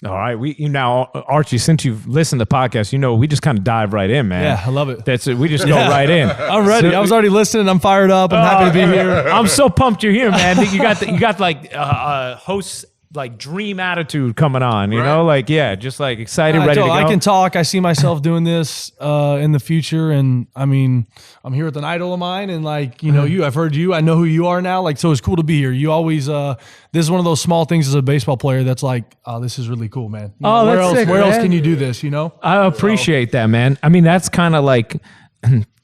All right, now Archie, since you've listened to the podcast, we just kind of dive right in, man. Yeah, I love it. That's it. We just go right in. I'm ready. I was already listening. I'm fired up. I'm happy to be here. I'm so pumped you're here, man. You got like hosts like dream attitude coming on. You know, like just like excited, ready to go. I can talk. I see myself doing this in the future, and I mean, I'm here with an idol of mine, and like I've heard you. I know who you are now. Like, so it's cool to be here. You always this is one of those small things as a baseball player that's like, oh, this is really cool, man. Where else can you do this? I appreciate that, man. I mean, that's kind of like.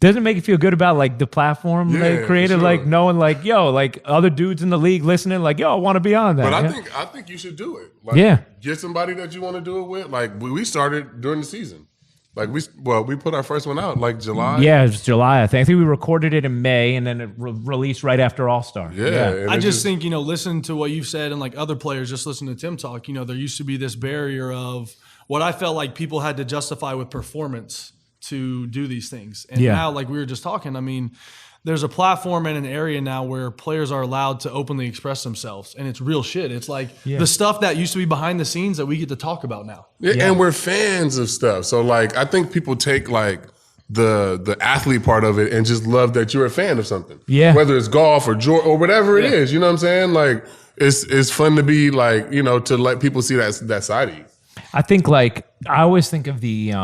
Doesn't it make you feel good about like the platform they created, sure. Like knowing like, like other dudes in the league listening, like, I want to be on that. But I think you should do it. Like, get somebody that you want to do it with. Like we started during the season. Like we put our first one out like July. Yeah, it was July. I think we recorded it in May and then it released right after All-Star. Yeah. I just think, listen to what you've said and like other players, just listen to Tim talk, there used to be this barrier of what I felt like people had to justify with performance to do these things. And now, like we were just talking, I mean, there's a platform and an area now where players are allowed to openly express themselves, and it's real shit. It's like the stuff that used to be behind the scenes that we get to talk about now. Yeah. And we're fans of stuff. So like, I think people take like the athlete part of it and just love that you're a fan of something. Yeah. Whether it's golf or whatever it is, you know what I'm saying? Like it's fun to be like, to let people see that side of you. I think like, I always think of the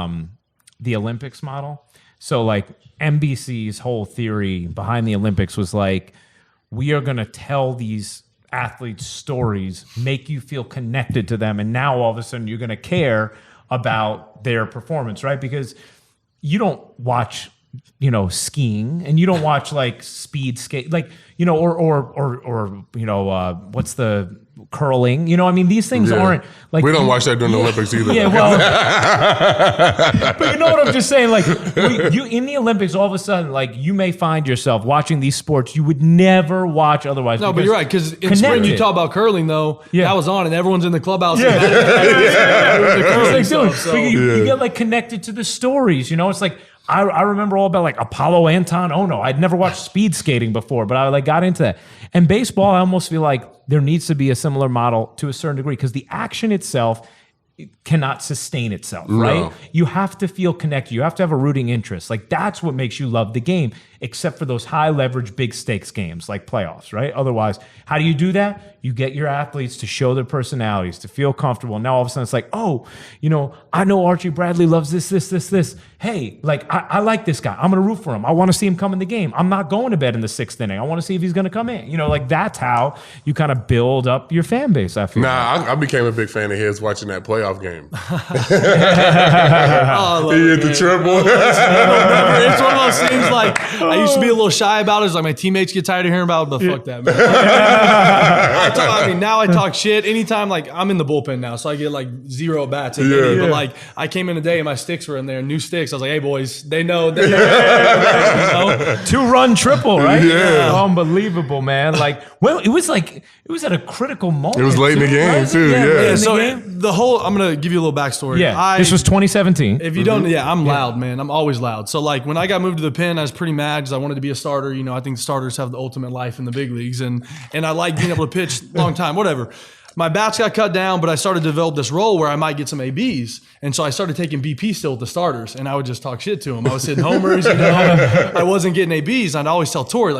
Olympics model. So like NBC's whole theory behind the Olympics was like, we are going to tell these athletes stories, make you feel connected to them. And now all of a sudden you're going to care about their performance, right? Because you don't watch, skiing and you don't watch like speed skate, like, or what's the curling, I mean, these things aren't like, we don't watch that during the Olympics either. Yeah, well, but you know what I'm just saying? Like you in the Olympics, all of a sudden, like you may find yourself watching these sports you would never watch otherwise. No, but you're right. Because in spring you talk about curling though, that was on and everyone's in the clubhouse. You get like connected to the stories, it's like, I remember all about like Apollo Anton Ono. I'd never watched speed skating before, but I like got into that. And baseball, I almost feel like there needs to be a similar model to a certain degree because the action itself cannot sustain itself, right? No. You have to feel connected. You have to have a rooting interest. Like that's what makes you love the game, except for those high leverage, big stakes games like playoffs, right? Otherwise, how do you do that? You get your athletes to show their personalities, to feel comfortable. Now all of a sudden it's like, I know Archie Bradley loves this. Hey, like I like this guy. I'm going to root for him. I want to see him come in the game. I'm not going to bed in the 6th inning. I want to see if he's going to come in. Like that's how you kind of build up your fan base, I feel. I became a big fan of his watching that playoff game. He hit the triple. It's one of those things like, I used to be a little shy about it. It's like my teammates get tired of hearing about it, but fuck that, man. Now I talk shit. Anytime, like, I'm in the bullpen now, so I get like 0 at bats. But like, I came in today and my sticks were in there, new sticks. I was like, hey, boys, they know. 2-run triple, right? Yeah. Unbelievable, man. Like, well, it was at a critical moment. It was late in the game, too. Yeah. So I'm going to give you a little backstory. Yeah. This was 2017. If you don't, I'm loud, man. I'm always loud. So like when I got moved to the pen, I was pretty mad because I wanted to be a starter. I think starters have the ultimate life in the big leagues, and I like being able to pitch long time, whatever. My bats got cut down, but I started to develop this role where I might get some ABs. And so I started taking BP still with the starters, and I would just talk shit to them. I was hitting homers, I wasn't getting ABs. And I'd always tell Tori,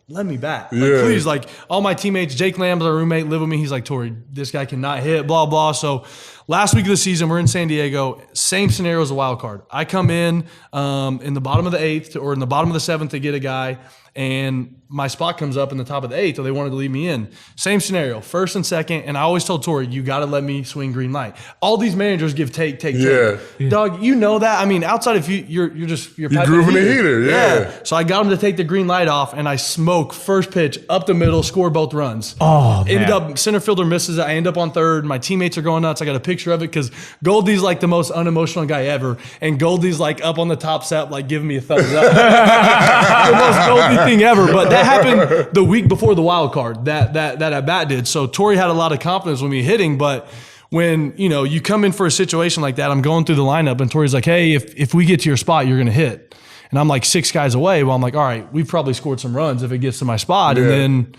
let me bat. Please, like all my teammates, Jake Lamb's our roommate, live with me. He's like, Tori, this guy cannot hit, blah, blah. So last week of the season, we're in San Diego. Same scenario as a wild card. I come in the bottom of the 8th or in the bottom of the 7th to get a guy, and my spot comes up in the top of the 8th, or they wanted to leave me in. Same scenario, 1st and 2nd, and I always told Tori, you got to let me swing green light. All these managers give take. Dog, you know that. I mean, outside of you're grooving the heater. Yeah. So I got him to take the green light off, and I smoke first pitch up the middle, score both runs. Oh, man. Ended up, center fielder misses it. I end up on 3rd. My teammates are going nuts. I got a picture of it because Goldie's like the most unemotional guy ever, and Goldie's like up on the top step, like giving me a thumbs up. The most Goldie thing ever, but that happened the week before the wild card that at bat did. So Tori had a lot of confidence with me hitting, but when you come in for a situation like that, I'm going through the lineup and Tori's like, hey, if we get to your spot, you're gonna hit. And I'm like 6 guys away. Well, I'm like, all right, we've probably scored some runs if it gets to my spot. And then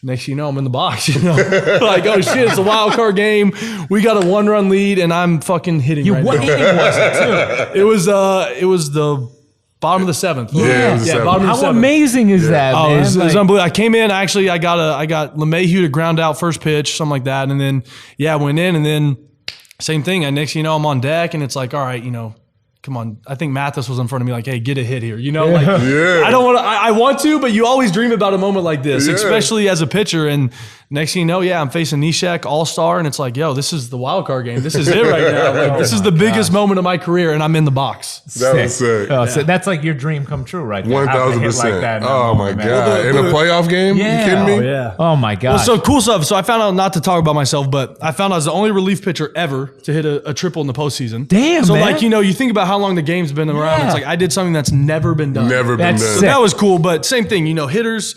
Next thing you know, I'm in the box, like, oh shit, it's a wild card game. We got a 1-run lead and I'm fucking hitting right what now. inning was it too? It was the bottom of the 7th. Yeah, it was the seventh. Bottom of the How 7th. amazing is that, Oh, man? it was Like, unbelievable. I came in, actually, I got LeMahieu to ground out first pitch, something like that. And then, went in, and then same thing. And next thing you know, I'm on deck, and it's like, all right, come on. I think Mathis was in front of me like, hey, get a hit here. Like, I don't want to, I want to, but you always dream about a moment like this, especially as a pitcher. And next thing you know, I'm facing Nishek, all-star, and it's like, yo, this is the wild card game. This is it right now. Like, this is the biggest moment of my career, and I'm in the box. That was sick. Oh, so that's like your dream come true, right there. 1,000%. Like that Oh my man. God! In a playoff game? Yeah. You kidding me? Oh, yeah. Oh my god. Well, so cool stuff. So I found out, not to talk about myself, but I found out I was the only relief pitcher ever to hit a triple in the postseason. Damn, So man. like, you think about how long the game's been around. Yeah. It's like I did something that's never been done. Never been That's done. So sick. that was cool, but same thing, hitters,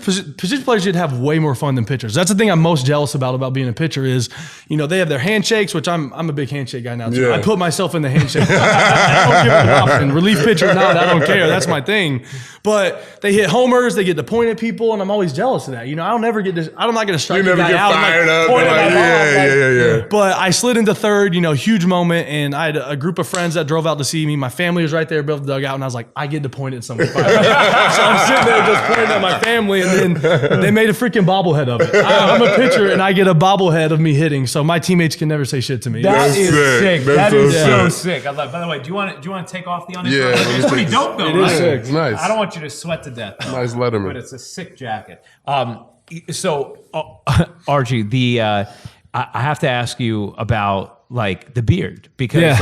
position players should have way more fun than pitchers. That's the thing I'm most jealous about being a pitcher is, they have their handshakes, which I'm a big handshake guy now too. Yeah. I put myself in the handshake. I don't give it an option. Relief pitcher, not, I don't care. That's my thing. But they hit homers, they get to point at people, and I'm always jealous of that. I'll never get this. I'm not going to strike You a never guy get out. fired up. point You're at like, my yeah. But I slid into third, huge moment, and I had a group of friends that drove out to see me. My family was right there above the dugout, and I was like, I get to point at someone. So I'm sitting there just pointing at my family, and then they made a freaking bobblehead of it. I'm a pitcher, and I get a bobblehead of me hitting, so my teammates can never say shit to me. That That's is sick. sick. That's That is so so sick. I love. By the way, do you want to take off the uninterrupted? Yeah, It's pretty dope though, It right? is sick. It's nice. I don't want you to sweat to death. Though, Nice Letterman. but it's a sick jacket. So Archie, I have to ask you about like the beard because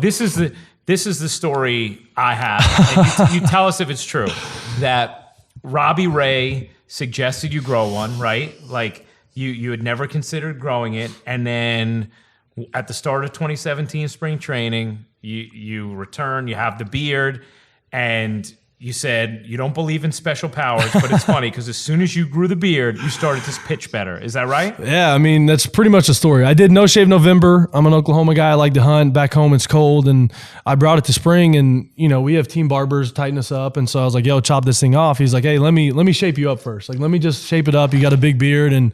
this is the story I have. And you tell us if it's true that Robbie Ray suggested you grow one, right? Like you had never considered growing it, and then at the start of 2017 spring training, you return, you have the beard, and you said you don't believe in special powers, but it's funny because as soon as you grew the beard, you started to pitch better. Is that right? Yeah, I mean, that's pretty much the story. I did No Shave November. I'm an Oklahoma guy. I like to hunt. Back home, it's cold. And I brought it to spring, and, we have team barbers tighten us up. And so I was like, yo, chop this thing off. He's like, hey, let me shape you up first. Like, let me just shape it up. You got a big beard. And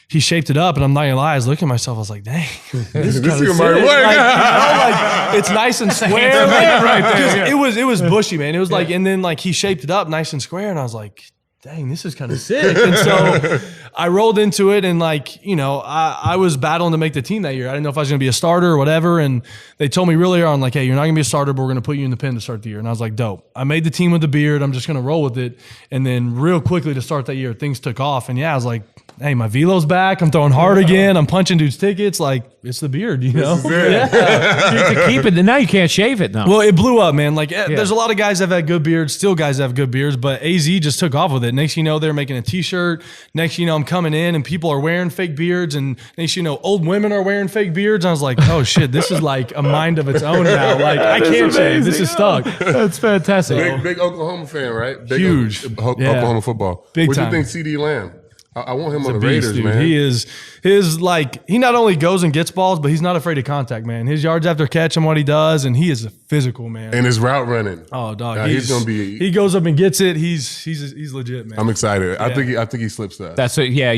he shaped it up, and I'm not gonna lie, I was looking at myself, I was like, dang, this This is might work. it's nice and square. right there, yeah. It was bushy, man. It was like, and then like he shaped it up nice and square, and I was like, dang, this is kind of sick. And so I rolled into it, and I was battling to make the team that year. I didn't know if I was going to be a starter or whatever. And they told me really early on, like, hey, you're not going to be a starter, but we're going to put you in the pen to start the year. And I was like, dope. I made the team with the beard. I'm just going to roll with it. And then real quickly to start that year, things took off. And I was like, hey, my velo's back. I'm throwing hard again. I'm punching dudes' tickets. Like, it's the beard, This is it. To keep it, and now you can't shave it now. Well, it blew up, man. Like, there's a lot of guys that have had good beards, still guys that have good beards, but AZ just took off with it. Next thing you know, they're making a t-shirt. Next thing you know, I'm coming in and people are wearing fake beards, and next thing you know, old women are wearing fake beards. And I was like, oh shit, this is like a mind of its own now. Like, I can't shave. This is stuck. That's fantastic. Big Oklahoma fan, right? Big Huge. Oklahoma football. Big What do you time. think CD Lamb? I want him on the Beast, Raiders, dude. man. He is he not only goes and gets balls, but he's not afraid of contact, man. His yards after catch and what he does, and he is a physical man. And his route running. Oh, dog, Yeah, he's gonna be. He goes up and gets it. He's legit, man. I'm excited. I think he slips that. That's it. Yeah,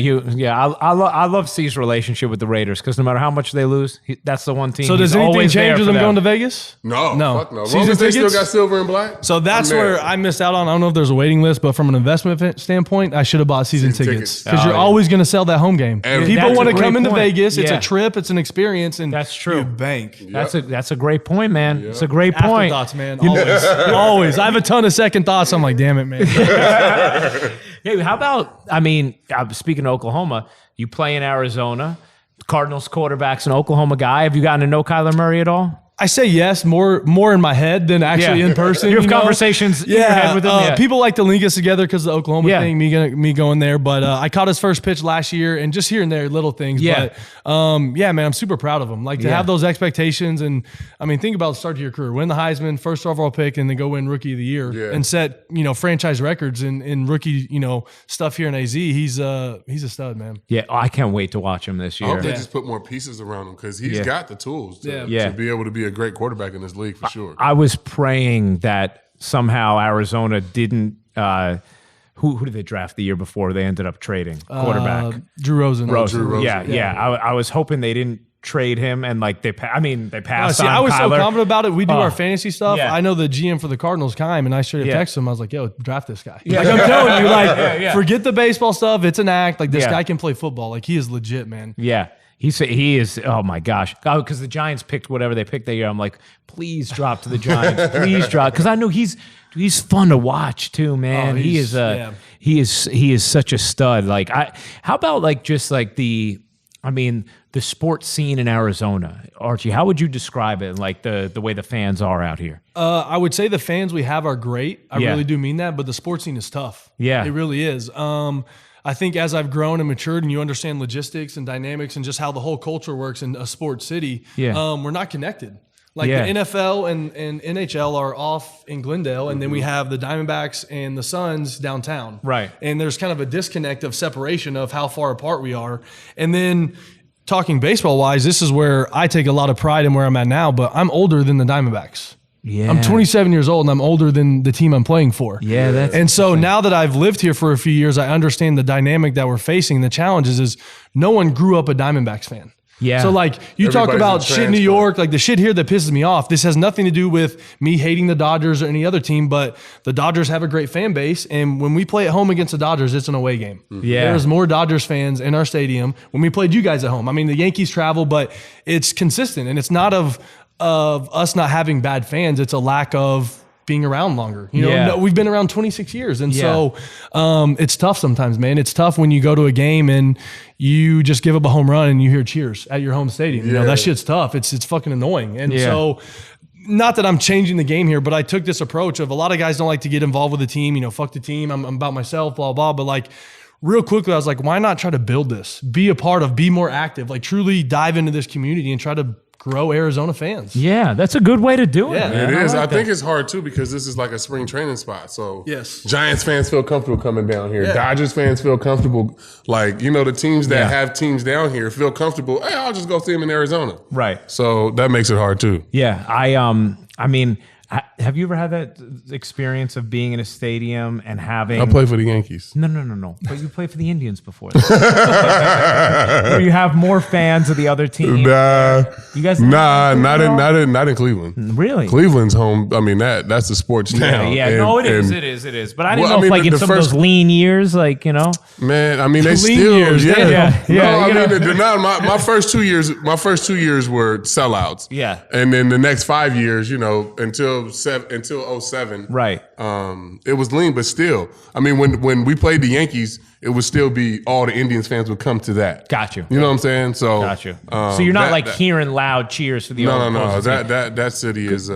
I love C's relationship with the Raiders because no matter how much they lose, that's the one team. So does he's anything always there change with for them going to Vegas? No, No. fuck no. As Season long as they still tickets? got silver and black. So that's I'm there. where I missed out on. I don't know if there's a waiting list, but from an investment standpoint, I should have bought season Season tickets tickets. because Oh, you're yeah. always going to sell that home game. Every- People That's want a to come great into point. Vegas. It's Yeah. a trip. It's an experience, and That's true. you bank. That's a great point, man. It's a great point. Afterthoughts, man. Always, always. I have a ton of second thoughts. I'm like, damn it, man. Hey, how about? I mean, speaking of Oklahoma, you play in Arizona. Cardinals quarterback's an Oklahoma guy. Have you gotten to know Kyler Murray at all? I say yes, more in my head than actually in person. You have conversations in your head with him. Yeah. People like to link us together because of the Oklahoma Yeah. thing, me going there. But I caught his first pitch last year, and just here and there, little things. Yeah. But man, I'm super proud of him. Like to have those expectations, and I mean, think about the start of your career: win the Heisman, first overall pick, and then go win Rookie of the Year, and set franchise records in rookie stuff here in AZ. He's a stud, man. Yeah, I can't wait to watch him this I hope year. they just put more pieces around him because he's got the tools to be able to be a great quarterback in this league for sure. I was praying that somehow Arizona didn't who did they draft the year before they ended up trading? Quarterback. Drew Rosen. Drew Rosen. Yeah. I was hoping they didn't trade him and like they passed on I was Kyler. so confident about it. We do our fantasy stuff. Yeah. I know the GM for the Cardinals, Kime, and I straight up texted him. I was like, yo, draft this guy. Yeah. Like, I'm telling you, like, forget the baseball stuff. It's an act. Like, this Yeah. guy can play football. Like, he is legit, man. Yeah. He is, oh my gosh. Because the Giants picked whatever they picked that year. I'm like, please drop to the Giants. Please drop. Because I know he's fun to watch too, man. He is such a stud. Like, how about like just like the sports scene in Arizona, Archie? How would you describe it? Like the way the fans are out here? I would say the fans we have are great. I really do mean that, but the sports scene is tough. Yeah. It really is. I think as I've grown and matured and you understand logistics and dynamics and just how the whole culture works in a sports city, we're not connected. Like the NFL and NHL are off in Glendale, and then we have the Diamondbacks and the Suns downtown. Right. And there's kind of a disconnect of separation of how far apart we are. And then talking baseball-wise, this is where I take a lot of pride in where I'm at now, but I'm older than the Diamondbacks. Yeah. I'm 27 years old and I'm older than the team I'm playing for. Yeah, that's and so now that I've lived here for a few years, I understand the dynamic that we're facing. The challenges is no one grew up a Diamondbacks fan. Yeah. So like you talk about shit in New York, like the shit here that pisses me off. This has nothing to do with me hating the Dodgers or any other team, but the Dodgers have a great fan base. And when we play at home against the Dodgers, it's an away game. Yeah. There's more Dodgers fans in our stadium when we played you guys at home. I mean, the Yankees travel, but it's consistent and it's not of us not having bad fans. It's a lack of being around longer. You know, we've been around 26 years. And so it's tough sometimes, man. It's tough when you go to a game and you just give up a home run and you hear cheers at your home stadium. You know, that shit's tough. It's fucking annoying. And so not that I'm changing the game here, but I took this approach of a lot of guys don't like to get involved with the team. You know, fuck the team. I'm about myself, blah, blah. But like real quickly, I was like, why not try to build this? Be a part of, be more active, like truly dive into this community and try to grow Arizona fans. Yeah, that's a good way to do it. Yeah, man. It is. like I think it's hard too because this is like a spring training spot. So yes, Giants fans feel comfortable coming down here. Dodgers fans feel comfortable. Like, you know, the teams that have teams down here feel comfortable. Hey, I'll just go see them in Arizona. Right. So that makes it hard too. Yeah. I mean, have you ever had that experience of being in a stadium and having... I play for the Yankees. No. But you played for the Indians before. Where you have more fans of the other team. Nah. You guys... Not in Cleveland. Really? Cleveland's home. I mean, that's the sports town. Yeah. And, no, it is. But I didn't know if like in some of those lean years, like, you know... Man, I mean, they lean still... years, My first 2 years were sellouts. Yeah. And then the next 5 years, you know, until 07. Right. It was lean, but still. I mean, when we played the Yankees, it would still be all the Indians fans would come to that. Got you. You know what I'm saying? So got you. So you're not hearing loud cheers for the No. That city is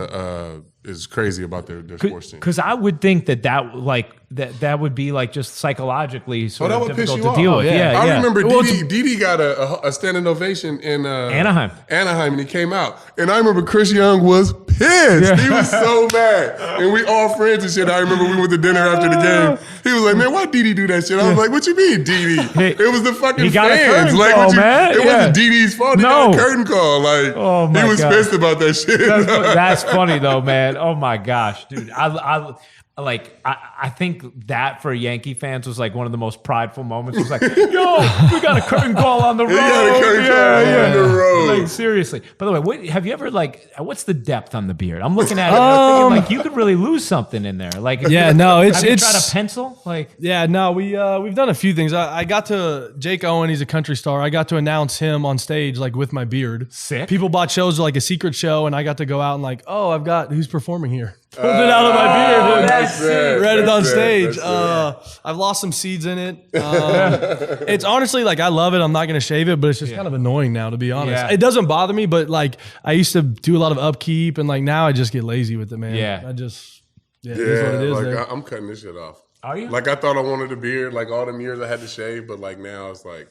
crazy about their sports team. Because I would think that would be like just psychologically sort of difficult to deal with. I remember Didi got a standing ovation in Anaheim, and he came out. And I remember Chris Young was pissed. Yeah. He was so mad. And we all friends and shit. I remember we went to dinner after the game. He was like, man, why Didi do that shit? I was like, what you mean, Didi? It was the fucking he got fans. A curtain call, man. It wasn't Didi's fault. He got a curtain call. Like, he was pissed about that shit. That's funny though, man. Oh my gosh, dude. I think that for Yankee fans was like one of the most prideful moments. It was like, yo, we got a curtain call on the road. On the road. Like, seriously. By the way, have you ever what's the depth on the beard? I'm looking at it and I'm thinking like you could really lose something in there. Like, have you tried a pencil? Like, we've done a few things. I got to Jake Owen. He's a country star. I got to announce him on stage like with my beard. Sick. People bought shows like a secret show, and I got to go out and like, I've got who's performing here. Pulled it out of my beard. Read it on stage. I've lost some seeds in it. It's honestly like I love it. I'm not going to shave it, but it's just kind of annoying now, to be honest. Yeah. It doesn't bother me, but like I used to do a lot of upkeep, and like now I just get lazy with it, man. Yeah. It is what it is. Like I'm cutting this shit off. Are you? Like I thought I wanted a beard. Like all them years I had to shave, but like now it's like.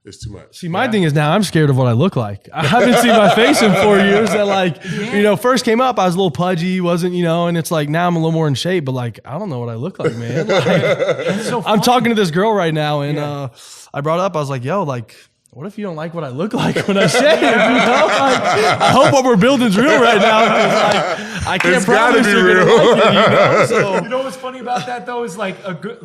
It's too much. See, my thing is now I'm scared of what I look like. I haven't seen my face in 4 years. That first came up, I was a little pudgy, wasn't, and it's like now I'm a little more in shape, but like, I don't know what I look like, man. Like, I'm talking to this girl right now, and I brought up, I was like, yo, like, what if you don't like what I look like when I shave? I hope what we're building is real right now. Like, I can't It's gotta promise be you're real. gonna like it, you know? So You know what's funny about that though is like a good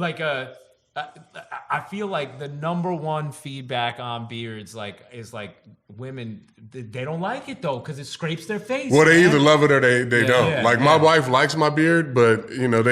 I feel like the number one feedback on beards is women they don't like it though because it scrapes their face. Well, they man. either love it or they don't. Yeah, like my wife likes my beard, but you know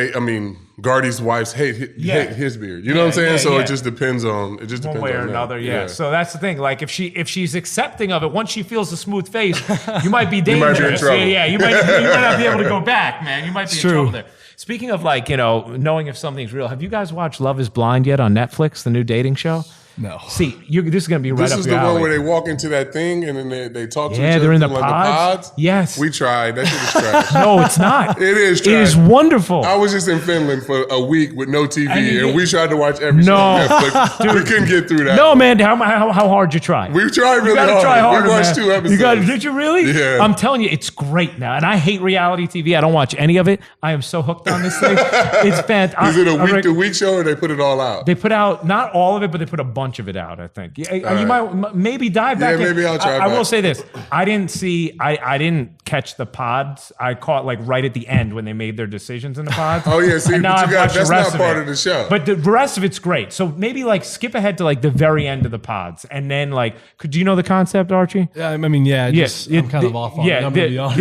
Gardy's wives hate his beard. You know what I'm saying? So it just depends on one way or another. Yeah. So that's the thing. Like if she's accepting of it, once she feels a smooth face, you might be dangerous. You might be in trouble. Yeah, you might not be able to go back, man. You might be in trouble there. Speaking of knowing if something's real, have you guys watched Love is Blind yet on Netflix, the new dating show? no. See, this is going to be right This up is your the alley. one where they walk into that thing and then they talk to each Yeah, other. they're in the like pods. Yes. We tried. That shit is trash. No, it's not. It is It trash. is wonderful. I was just in Finland for a week with no TV, And and we tried to watch every show on Netflix. We couldn't get through that. No, man. How hard you try? We tried really You gotta hard. try harder, We watched man. 2 episodes. Did you really? Yeah. I'm telling you, it's great now. And I hate reality TV. I don't watch any of it. I am so hooked on this thing. It's fantastic. Is it a week-to-week show, or they put it all out? They put out not all of it, but they put a bunch of it out. I think. You might maybe dive back. Yeah, maybe I'll try I will back. say this: I didn't catch the pods. I caught like right at the end when they made their decisions in the pods. Oh yeah, see, And now I've watched that's the rest not part it. of the show. But the rest of it's great. So maybe like skip ahead to like the very end of the pods, and then like, do you know the concept, Archie? Yeah, I mean, yeah. Yes, I'm kind of off on it. I'm gonna be honest.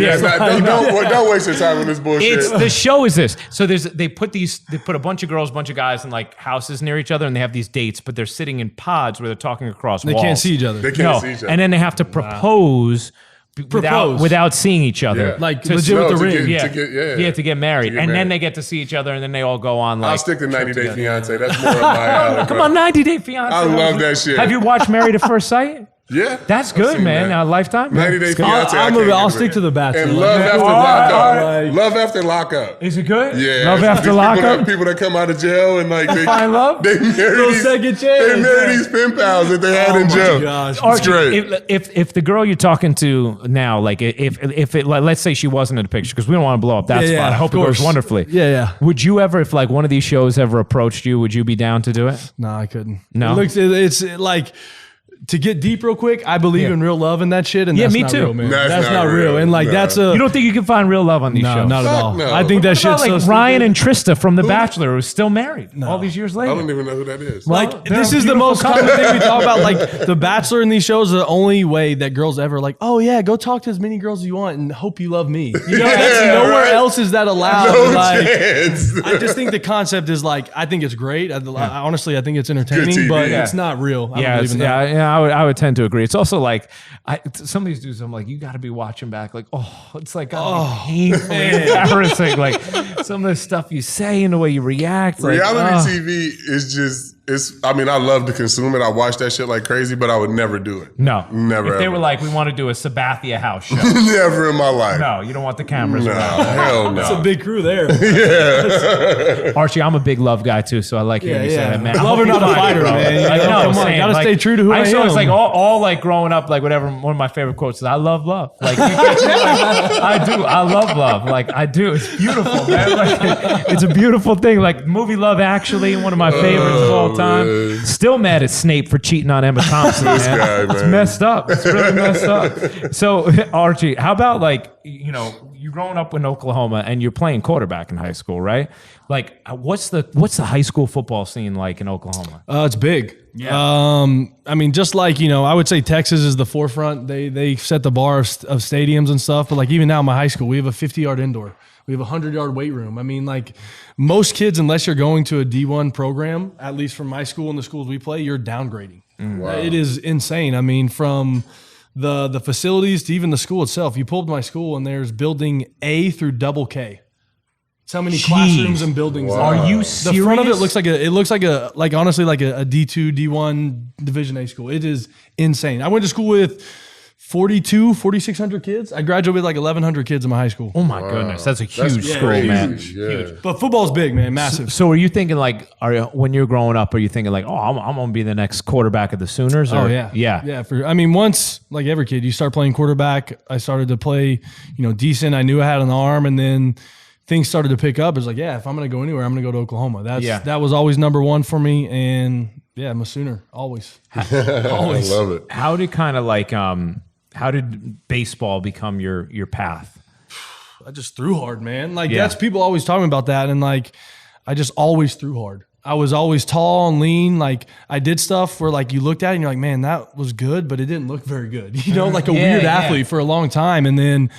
Don't waste your time on this bullshit. It's the show is this. So they put a bunch of girls, bunch of guys in like houses near each other, and they have these dates, but they're sitting in pods where they're talking across They walls. can't see each other. They can't see each other. And then they have to propose. Without seeing each other, Yeah. Like To- legit with the to ring. get- to get married, get and then married. they get to see each other, and then they all go on like. I'll stick to 90 Day Fiance. That's more of my alley. Come on, 90 Day Fiance. I love that shit. Have you watched Married at First Sight? Yeah, That's I've good, seen man. that. Lifetime. 90 Day It's good. Fiance. I'll stick to The Bachelor. And Like, Love After all right, Lockup. Love After Lockup. Is it good? Yeah, Love After These Lockup. People that come out of jail and like they Find love? They marry Little these. second chance. They marry these pen pals that they had in my jail. gosh. It's Archie, great. if the girl you're talking to now, like if it like, let's say she wasn't in the picture, because we don't want to blow up that Yeah, spot. I hope of it goes course. wonderfully. Yeah. Would you ever, if like one of these shows ever approached you, would you be down to do it? No, I couldn't. No? It's like, to get deep real quick, I believe in real love and that shit, and that's me not too. real, man. That's That's not not real. real. And like, No. that's a... You don't think you can find real love on these No, shows? not at Fuck all. no. I think that What shit's about, like so Ryan stupid. and Trista from The Bachelor, who's still married all these years I later. don't even know who that is. Like, Well, they're this is the beautiful most common thing we talk about. Like, The Bachelor in these shows are the only way that girls ever like, oh, yeah, go talk to as many girls as you want and hope you love me. You know, that's Yeah, nowhere right. else is that allowed. No like, chance. I just think the concept is like, I think it's great. Honestly, I think it's entertaining, TV. but Yeah. it's not real. I don't Yeah, believe in that. I would tend to agree. It's also like some of these dudes. I'm like, you got to be watching back. Like, it's like painfully embarrassing. Like some of the stuff you say and the way you react. Like, Reality TV is just, I mean, I love to consume it. I watch that shit like crazy, but I would never do it. No, Never, If they ever. were like, we want to do a Sabathia house show. Never in my life. No, you don't want the cameras No, around. hell no. It's a big crew there. Archie, I'm a big love guy too, so I like hearing you say that, man. Love or not a fighter, man. I know, Come on, same. gotta Like, stay true to who I So it's am. like all like growing up, like whatever. One of my favorite quotes is, "I love love." Like, I do. I love love. Like I do. It's beautiful, man. Like, it's a beautiful thing. Like movie Love Actually, one of my favorites of all time. man. Still mad at Snape for cheating on Emma Thompson, man. guy, It's man. messed up. It's really messed up. So Archie, how about like you growing up in Oklahoma and you're playing quarterback in high school, right? Like, what's the high school football scene like in Oklahoma? It's big. Yeah. I mean, just like, I would say Texas is the forefront. They set the bar of stadiums and stuff. But like even now in my high school, we have a 50-yard indoor. We have a 100-yard weight room. I mean, like most kids, unless you're going to a D1 program, at least from my school and the schools we play, you're downgrading. Wow. It is insane. I mean, from the facilities to even the school itself. You pull up to my school and there's building A through double K. That's how many classrooms and buildings there Are you The serious? front of it looks like honestly like a D2, D1 Division A school. It is insane. I went to school with 4,600 kids. I graduated with like 1,100 kids in my high school. Oh my goodness, that's a huge That's school, crazy. man. Yeah. But football's big, man, massive. So are you thinking like, when you're growing up, are you thinking like, I'm gonna be the next quarterback of the Sooners? Or, Oh yeah, yeah. Once like every kid, you start playing quarterback. I started to play, decent. I knew I had an arm, and then things started to pick up. It's like, if I'm gonna go anywhere, I'm gonna go to Oklahoma. That was always number one for me, and I'm a Sooner always. I love it. How did baseball become your path? just threw hard, man. Like that's people always talking about that. And like, I just always threw hard. I was always tall and lean. Like I did stuff where like you looked at it and you're like, man, that was good, but it didn't look very good. You know, like a weird athlete for a long time. And then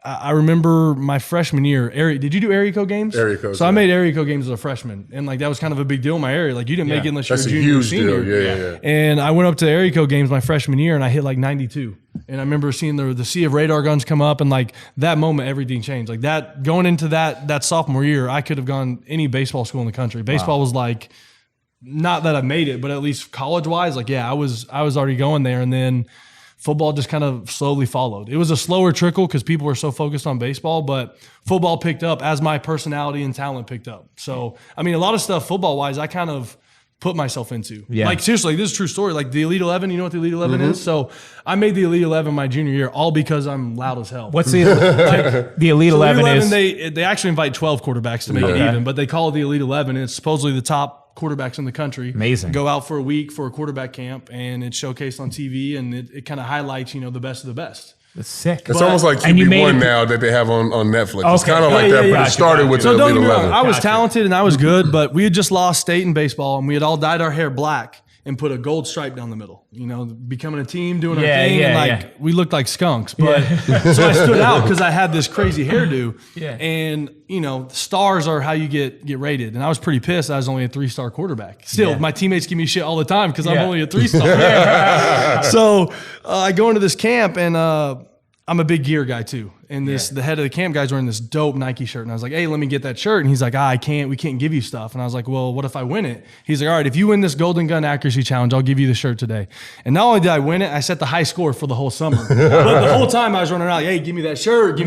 I remember my freshman year, did you do area code games? Area code. So I made area code games as a freshman. And like that was kind of a big deal in my area. Like you didn't make it unless you were junior or senior. Yeah. And I went up to area code games my freshman year and I hit like 92. And I remember seeing the sea of radar guns come up, and like that moment, everything changed. Like that, going into that sophomore year, I could have gone any baseball school in the country. Baseball was like, not that I made it, but at least college wise, like I was already going there. And then football just kind of slowly followed. It was a slower trickle because people were so focused on baseball, but football picked up as my personality and talent picked up. So I mean, a lot of stuff football wise, I kind of put myself into. Like seriously, this is a true story. Like the Elite 11, you know what the Elite 11 is? So I made the Elite 11 my junior year all because I'm loud as hell. What's the Elite 11 is? They actually invite 12 quarterbacks to make it even, but they call it the Elite 11, and it's supposedly the top quarterbacks in the country. Amazing. Go out for a week for a quarterback camp, and it's showcased on TV, and it kind of highlights, the best of the best. That's sick. It's almost like QB1 now that they have on Netflix. It's kind of like that, but it started with the Elite 11. I was talented and I was good, but we had just lost state in baseball, and we had all dyed our hair black and put a gold stripe down the middle. Becoming a team, doing our thing, and we looked like skunks. But so I stood out because I had this crazy hairdo. And stars are how you get rated. And I was pretty pissed. I was only a 3-star quarterback. Still, my teammates give me shit all the time because I'm only a 3-star. So I go into this camp, and I'm a big gear guy too. And the head of the camp guy's wearing this dope Nike shirt. And I was like, hey, let me get that shirt. And he's like, we can't give you stuff. And I was like, well, what if I win it? He's like, all right, if you win this Golden Gun Accuracy Challenge, I'll give you the shirt today. And not only did I win it, I set the high score for the whole summer. But the whole time I was running around, like, hey, give me that shirt,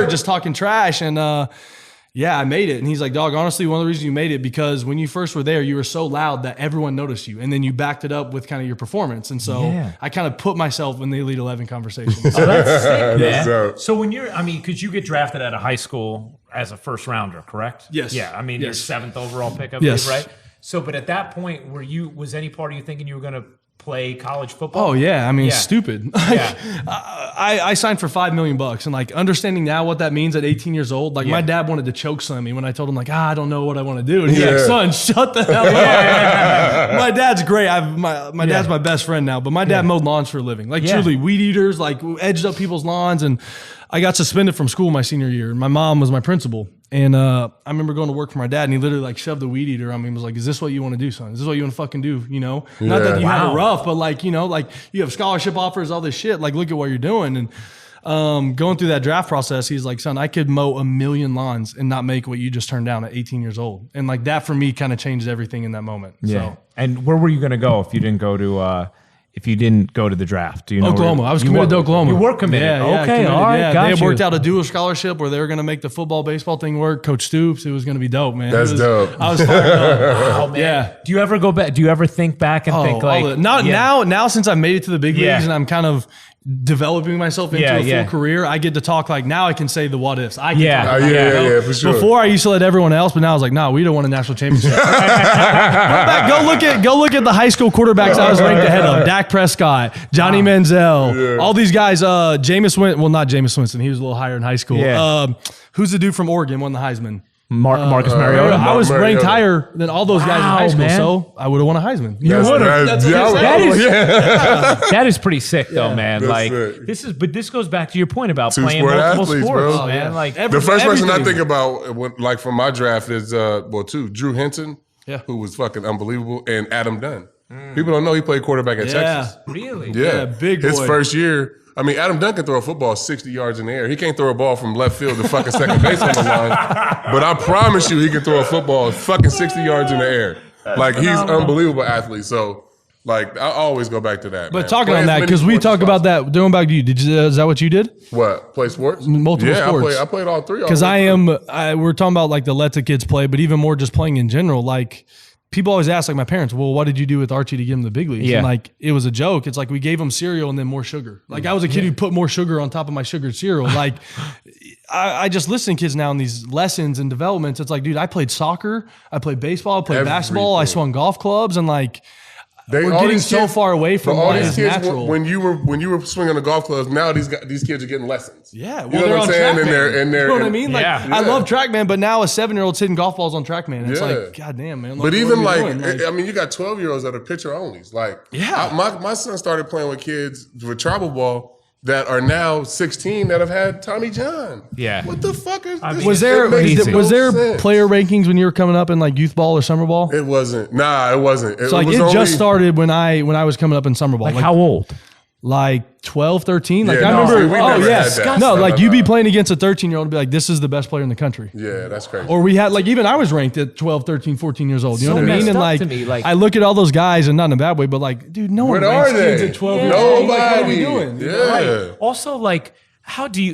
just talking trash. And I made it. And he's like, dog, honestly, one of the reasons you made it, because when you first were there, you were so loud that everyone noticed you. And then you backed it up with kind of your performance. And so I kind of put myself in the Elite 11 conversation. So that's sick, man. Dope. So when because you get drafted out of high school as a first rounder, correct? Yes. Yeah. I mean, your 7th overall pickup, right? So, but at that point, was any part of you thinking you were going to play college football? Oh yeah, I mean, stupid. I signed for $5 million, and like understanding now what that means at 18 years old. Like my dad wanted to choke slam me when I told him like, I don't know what I want to do, and he's like, son, shut the hell up. My dad's great. My dad's my best friend now, but my dad mowed lawns for a living. Like truly, weed eaters, like edged up people's lawns, and I got suspended from school my senior year. And my mom was my principal. And I remember going to work for my dad, and he literally like shoved the weed eater on me and was like, is this what you want to do, son? Is this what you want to fucking do? Not that you have it rough, but like, like you have scholarship offers, all this shit. Like, look at what you're doing. And going through that draft process, he's like, son, I could mow 1 million lawns and not make what you just turned down at 18 years old. And like that for me kind of changed everything in that moment. Yeah. So. And where were you going to go if you didn't go to the draft? Do you know Oklahoma. I was committed to Oklahoma. You were committed. Okay, all right. They had worked out a dual scholarship where they were going to make the football baseball thing work. Coach Stoops, it was going to be dope, man. That's dope. I was fired up. Oh, man. Yeah. Do you ever go back? Do you ever think back and think like now since I made it to the big leagues and I'm kind of developing myself into a full career, I get to talk like now I can say the what ifs. I can talk for sure. Before I used to let everyone else, but now I was like, no, we don't want a national championship. Go look at the high school quarterbacks I was ranked ahead of. Dak Prescott, Johnny Manziel, all these guys. Jameis Winston. Well, not Jameis Winston. He was a little higher in high school. Who's the dude from Oregon won the Heisman? Marcus Mariota. I was ranked higher than all those guys in high school, so I would have won a Heisman. You would have. That is pretty sick, though, man. Like sick. This goes back to your point about playing multiple sports, bro. man. Like the first person I think about, like from my draft, is two: Drew Hinton, who was fucking unbelievable, and Adam Dunn. People don't know he played quarterback at Texas. Really? Yeah, big boy. His first year. I mean, Adam Dunn can throw a football 60 yards in the air. He can't throw a ball from left field to fucking second base on the line. But I promise you, he can throw a football fucking 60 yards in the air. Like, he's an unbelievable athlete. So, like, I always go back to that. But talking on that, because we talk about that, going back to you, is that what you did? What? Play sports? Multiple sports. I played all three. Because we're talking about like the let the kids play, but even more just playing in general. Like, people always ask, like my parents, well, what did you do with Archie to get him the big leagues? Yeah. And like, it was a joke. It's like we gave him cereal and then more sugar. Like I was a kid who put more sugar on top of my sugared cereal. Like I just listen to kids now in these lessons and developments. It's like, dude, I played soccer. I played baseball. I played basketball. I swung golf clubs. And like, we're getting so far away from all what these is kids, natural. when you were swinging the golf clubs, now these kids are getting lessons. Yeah, well, you know they're what I'm on saying? TrackMan. And they're you know what I mean? Like, Yeah. I love TrackMan, but now a 7-year-old's hitting golf balls on TrackMan. It's like, goddamn, man. But what even are we like, doing? I mean, you got 12-year-olds that are pitcher onlys. Like, Yeah. my son started playing with kids with travel ball that are now 16 that have had Tommy John. Yeah. What the fuck is this? Was there crazy. was there sense. player rankings when you were coming up in like youth ball or summer ball? It wasn't. Nah, it wasn't. So like was it only, just started when I was coming up in summer ball. Like how old? Like 12, 13. Like Yeah, I no, remember. see, we never yeah. had that. No, like No. you'd be playing against a 13-year-old and be like, this is the best player in the country. Yeah, that's crazy. Or we had like even I was ranked at 12, 13, 14 years old. You know So what I mean? messed And up like, to me, like- I look at all those guys and not in a bad way, but like, dude, no one What ranks are kids they? at 12 Yeah. years old. Like, Nobody. what are we doing? Yeah. Also, like,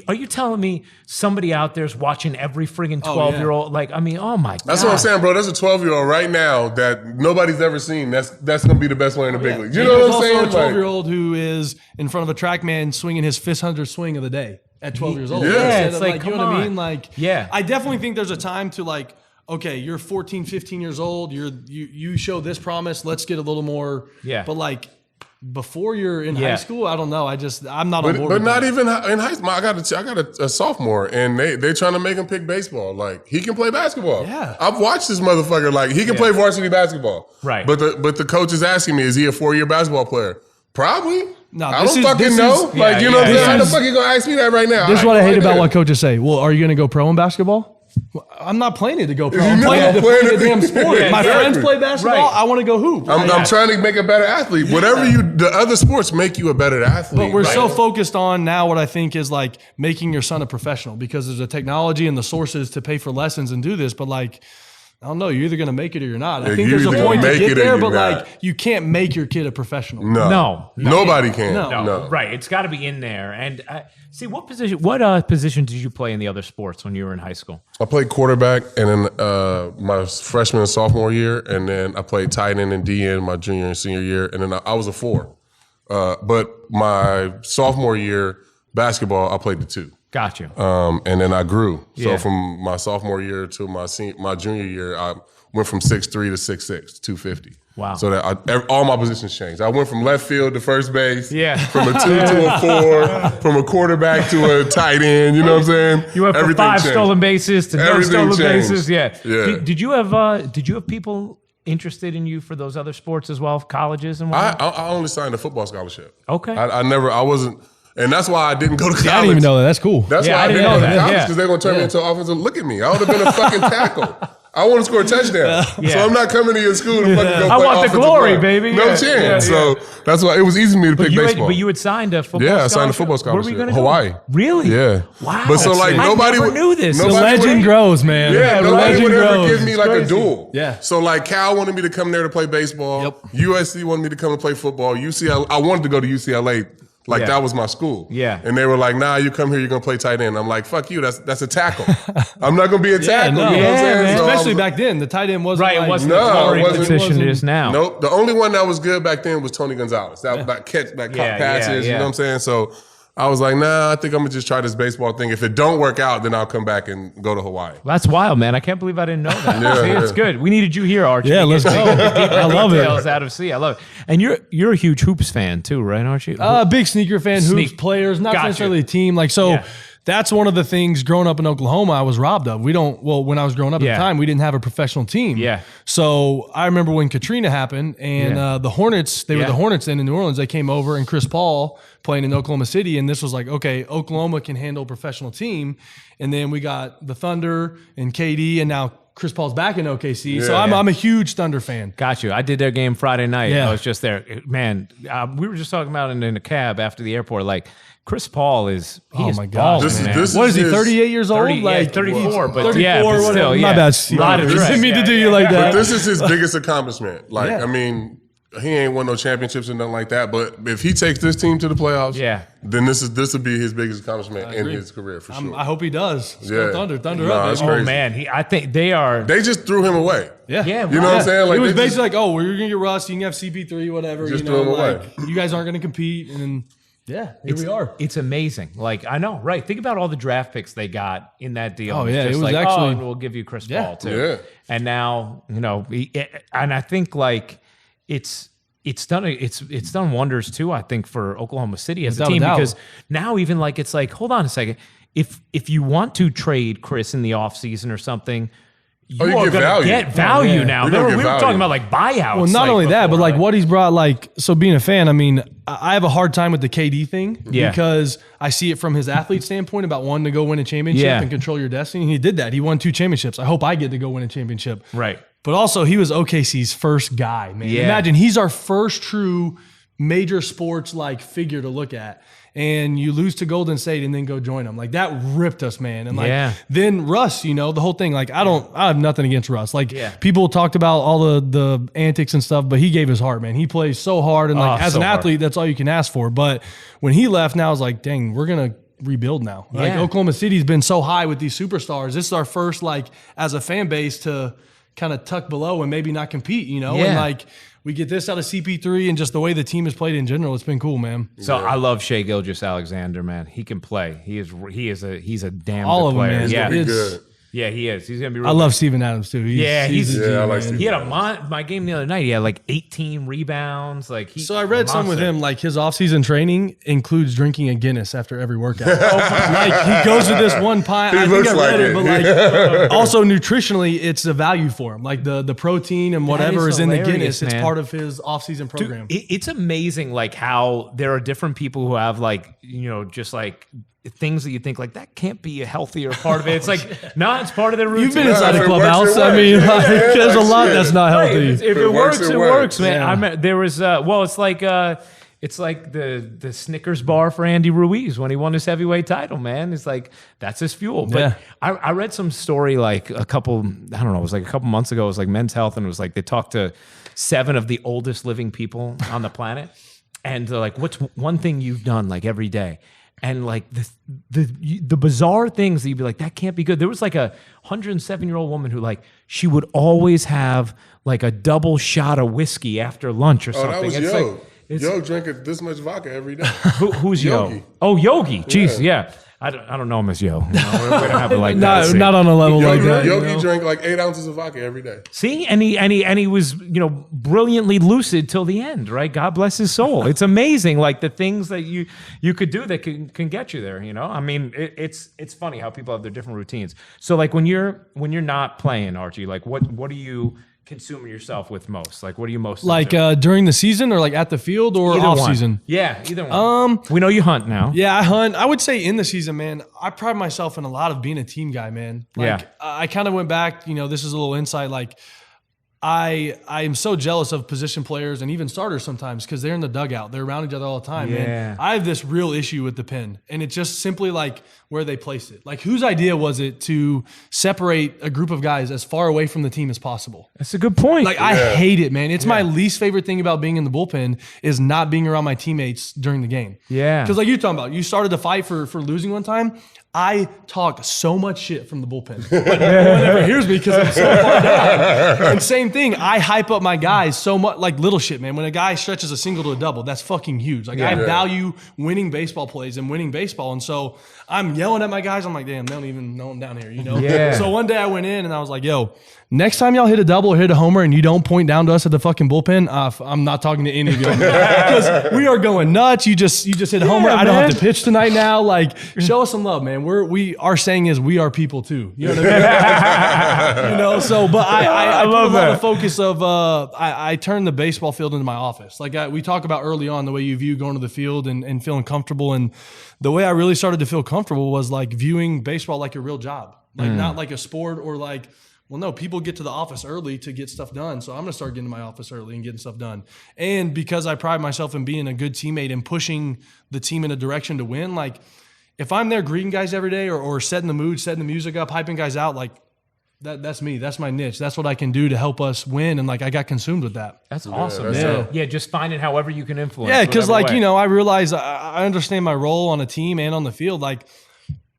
are you telling me somebody out there's watching every friggin' 12-year-old? Like, I mean, oh my God. That's what I'm saying, bro. There's a 12-year-old right now that nobody's ever seen. That's gonna be the best player in the big league. You know There's what I'm saying? also a Like, 12-year-old who is in front of a TrackMan swinging his 500 swing of the day at 12 years old. Yeah. Instead It's of, like, you come know what I on. mean? Like, Yeah. I definitely think there's a time to like, okay, you're 14, 15 years old. You show this promise. Let's get a little more. Yeah. But like before you're in high Yeah. school, I don't know. I'm not on board. but with not that. even in high school. I got a sophomore, and they trying to make him pick baseball. Like he can play basketball. Yeah. I've watched this motherfucker. Like he can play varsity basketball. Right. But the coach is asking me, is he a 4-year basketball player? Probably. No, I this don't is- fucking this know. is- Like yeah, you know, what I'm yeah, saying? How the this fuck you gonna ask me that right now? This is what I hate about what what coaches say. Well, are you going to go pro in basketball? Well, I'm not playing it to go pro. I'm know, playing it I'm to play playing the it- damn sport. Yeah, My exactly. friends play basketball. Right. I want to go hoop. I'm trying to make a better athlete. Whatever the other sports make you a better athlete. But we're right? so focused on now what I think is like making your son a professional because there's a technology and the sources to pay for lessons and do this. But like, I don't know, you're either going to make it or you're not. I Yeah, think you're there's a either point gonna to make get it or there, you're but not. like you can't make your kid a professional. No. Nobody can. No. Right. It's got to be in there. And see, what position did you play in the other sports when you were in high school? I played quarterback and then my freshman and sophomore year, and then I played tight end and DN my junior and senior year, and then I was a 4. But my sophomore year basketball, I played the 2. Got you. And then I grew. So Yeah. from my sophomore year to my junior year, I went from 6'3" to 6'6", 250. Wow. So that all my positions changed. I went from left field to first base. Yeah. From a 2 to a 4. From a quarterback to a tight end. You know what I'm saying? You went from Everything 5 changed. stolen bases to no Everything stolen changed. bases. Yeah. Yeah. Did you have people interested in you for those other sports as well, colleges and whatnot? I only signed a football scholarship. Okay. I wasn't, and that's why I didn't go to college. I didn't even know that. That's cool. That's Yeah, why I I didn't didn't know go to that, college yeah. because they're going to turn me into an offensive. Look at me. I would have been a fucking tackle. I want to score a touchdown. Yeah. So I'm not coming to your school to fucking go play I want the offensive glory, line. baby. No Yeah. chance. Yeah, So that's why it was easy for me to pick baseball. But you had signed a football Yeah, I scholarship? signed a football Where were scholarship. you gonna Hawaii. Go? Really? Yeah. Wow. But so That's like sick. nobody I never would knew this. The nobody legend would- grows, man. Yeah, the nobody legend would ever grows. give me like a duel. Yeah. So like Cal wanted me to come there to play baseball. Yep. USC wanted me to come and play football. UCLA, I wanted to go to UCLA. Like Yeah. that was my school. Yeah. And they were like, nah, you come here, you're gonna play tight end. I'm like, fuck you, that's a tackle. I'm not gonna be a tackle. no. You know what I'm Yeah, saying? man. So I Especially was- back then, the tight end wasn't Right. like, It wasn't No, the it glory wasn't. position it is now. Nope. The only one that was good back then was Tony Gonzalez. That catch, that Yeah, caught passes. yeah. You know what I'm saying? So I was like, nah, I think I'm gonna just try this baseball thing. If it don't work out, then I'll come back and go to Hawaii. That's wild, man. I can't believe I didn't know that. Yeah, See, yeah. it's good. We needed you here, Archie. Yeah, let's go. I love it. Details out of C. I love it. And you're a huge hoops fan too, right, Archie? Big sneaker fan, hoops, players, not Gotcha. necessarily a team. Like, so Yeah. that's one of the things growing up in Oklahoma I was robbed of. When I was growing up at Yeah. the time, we didn't have a professional team. Yeah. So I remember when Katrina happened and Yeah. the Hornets, they were Yeah. the Hornets then in New Orleans, they came over and Chris Paul playing in Oklahoma City. And this was like, okay, Oklahoma can handle a professional team. And then we got the Thunder and KD and now Chris Paul's back in OKC. So Yeah. I'm a huge Thunder fan. Got you. I did their game Friday night. Yeah. I was just there. Man, we were just talking about it in a cab after the airport. Like, Chris Paul is my God. balling, This is- man. this What is he, his- 38 years old? 30, yeah, like 34, but 34, yeah, but whatever. still, yeah. My bad. Lot of I dress. didn't mean to Yeah, do yeah, you like yeah. that. But this is his biggest accomplishment. Like, Yeah. I mean, he ain't won no championships and nothing like that. But if he takes this team to the playoffs, Yeah. then this will be his biggest accomplishment in his career for sure. I hope he does. Let's Yeah. go Thunder Nah, up. that's baby. crazy. Oh man, I think they are. They just threw him away. Yeah. Yeah, You know what I'm saying? Like it was they basically just- like, oh, we're gonna get Russ. You can have CP3, whatever. Just you know, throw him away. like you guys aren't gonna compete, and then here we are. It's amazing. Like, I know, right? Think about all the draft picks they got in that deal. Oh, It's yeah, just it was like, actually- and we'll give you Chris Yeah. Paul too. Yeah. And now, and I think like it's it's done wonders too, I think, for Oklahoma City as a team, because now even like it's like, hold on a second, if you want to trade Chris in the offseason or something, you are going to get value now. We were talking about like buyouts. Well, not only that, but like what he's brought, like, so being a fan, I mean, I have a hard time with the KD thing because I see it from his athlete standpoint about wanting to go win a championship and control your destiny. He did that. He won 2 championships. I hope I get to go win a championship. Right. But also, he was OKC's first guy, man. Yeah. Imagine he's our first true major sports like figure to look at. And you lose to Golden State and then go join them. Like, that ripped us, man. And like then Russ, you know, the whole thing. Like, I have nothing against Russ. Like, people talked about all the antics and stuff, but he gave his heart, man. He plays so hard, and like as an athlete, that's all you can ask for. But when he left, now I was like, dang, we're gonna rebuild now. Like, Oklahoma City's been so high with these superstars. This is our first, like, as a fan base, to kind of tuck below and maybe not compete, you know? And like, we get this out of CP3, and just the way the team has played in general, it's been cool, man. So I love Shai Gilgeous-Alexander, man. He can play. He's a damn all good of them, player. man. Yeah, Good. Yeah, he is. He's gonna be. Really I love Steven Adams too. I like Steven. He had my game the other night. He had like 18 rebounds. Like so I read some with him. Like, his offseason training includes drinking a Guinness after every workout. Like, he goes to this one pint. I think I read it, but like also nutritionally, it's a value for him. Like the protein and whatever is in the Guinness, it's part of his offseason program. Dude, it's amazing, like, how there are different people who have, like, you know, just like things that you think like that can't be a healthier part of it. It's like, it's part of their routine. You've been inside a clubhouse. I mean, like, there's a lot that's not healthy. If it works, it works, man. There was it's like the Snickers bar for Andy Ruiz when he won his heavyweight title, man. It's like, that's his fuel. But I read some story like it was like a couple months ago. It was like Men's Health, and it was like they talked to 7 of the oldest living people on the planet, and they're like, what's one thing you've done like every day? And like the bizarre things that you'd be like, that can't be good. There was like a 107-year-old woman who, like, she would always have like a double shot of whiskey after lunch or something. That was it's Yo. Like, Yo drinking this much vodka every day. Who's Yogi. Yo? Oh, Yogi. Jeez, yeah. I don't know him as Yo. You know, we don't have it like that. Not on a level like that. Yogi drank like 8 ounces of vodka every day. See, and he was, you know, brilliantly lucid till the end, right? God bless his soul. It's amazing, like the things that you could do that can get you there. You know, I mean, it's funny how people have their different routines. So like when you're not playing, Archie, like what do you consume yourself with most? Like, what are you most like during the season, or like at the field, or either off one. season? Yeah, either one. We know you hunt now. Yeah, I hunt. I would say in the season, man, I pride myself in a lot of being a team guy, man. Like, I kind of went back, you know, this is a little insight. Like, I am so jealous of position players and even starters sometimes, because they're in the dugout. They're around each other all the time, man. I have this real issue with the pen, and it's just simply like where they place it. Like, whose idea was it to separate a group of guys as far away from the team as possible? That's a good point. Like, I hate it, man. It's my least favorite thing about being in the bullpen is not being around my teammates during the game. Yeah. Because like you're talking about, you started the fight for losing one time. I talk so much shit from the bullpen, but no one ever hears me because I'm so far down. And same thing, I hype up my guys so much, like little shit, man. When a guy stretches a single to a double, that's fucking huge. Like, I value winning baseball plays and winning baseball, and so I'm yelling at my guys. I'm like, damn, they don't even know I'm down here, you know? Yeah. So one day I went in and I was like, yo, next time y'all hit a double or hit a homer and you don't point down to us at the fucking bullpen, I'm not talking to any of y'all. Because we are going nuts. You just hit a homer. I don't have to pitch tonight now. Like, show us some love, man. Our saying is we are people too. You know what I mean? You know, so, but I love a lot of focus of, I turn the baseball field into my office. Like, we talk about early on the way you view going to the field and feeling comfortable. And the way I really started to feel comfortable was like viewing baseball like a real job, like not like a sport or like, well, no, people get to the office early to get stuff done. So I'm going to start getting to my office early and getting stuff done. And because I pride myself in being a good teammate and pushing the team in a direction to win, like if I'm there greeting guys every day or setting the mood, setting the music up, hyping guys out, like that's me. That's my niche. That's what I can do to help us win. And like, I got consumed with that. That's awesome. Yeah, just finding however you can influence. Yeah, because like, you know, I realize I understand my role on a team and on the field. Like,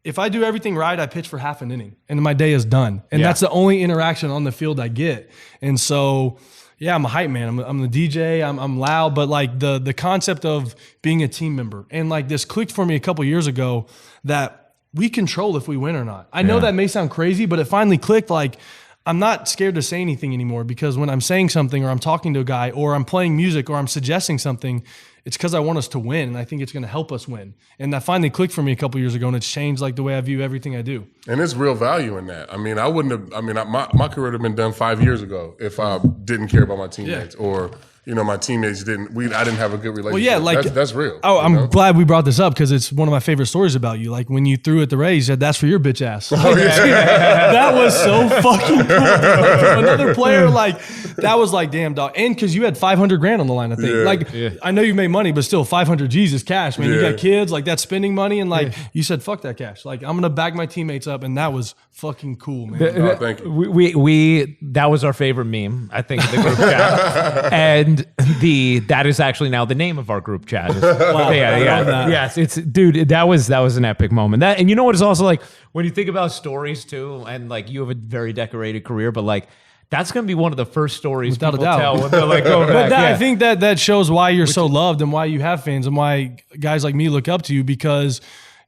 if I do everything right, I pitch for half an inning and my day is done. And that's the only interaction on the field I get. And so, yeah, I'm a hype man. I'm the DJ. I'm loud. But like the concept of being a team member, and like this clicked for me a couple years ago, that we control if we win or not. I know that may sound crazy, but it finally clicked. Like, I'm not scared to say anything anymore, because when I'm saying something or I'm talking to a guy or I'm playing music or I'm suggesting something, it's because I want us to win, and I think it's going to help us win. And that finally clicked for me a couple years ago, and it's changed like the way I view everything I do. And there's real value in that. I mean, I wouldn't have. I mean, my career would have been done 5 years ago if I didn't care about my teammates or. My teammates didn't. I didn't have a good relationship. Well, yeah, that's real. Oh, I'm glad we brought this up, because it's one of my favorite stories about you. Like when you threw at the Rays, you said, "That's for your bitch ass." Oh, yeah. That was so fucking cool. Like, from another player, that was like, damn, dog. And because you had $500,000 on the line, I think. I know you made money, but still, 500 G's is cash, man. You got kids, that's spending money, and you said, "Fuck that cash." Like, I'm gonna back my teammates up, and that was fucking cool, man. Thank you. We that was our favorite meme, I think, in the group chat, and that is actually now the name of our group chat. Wow, yes, it's dude. That was an epic moment. And you know what is also like when you think about stories too, and you have a very decorated career, but that's going to be one of the first stories without people a doubt. tell when they're going back. I think that shows why you're so loved and why you have fans and why guys like me look up to you, because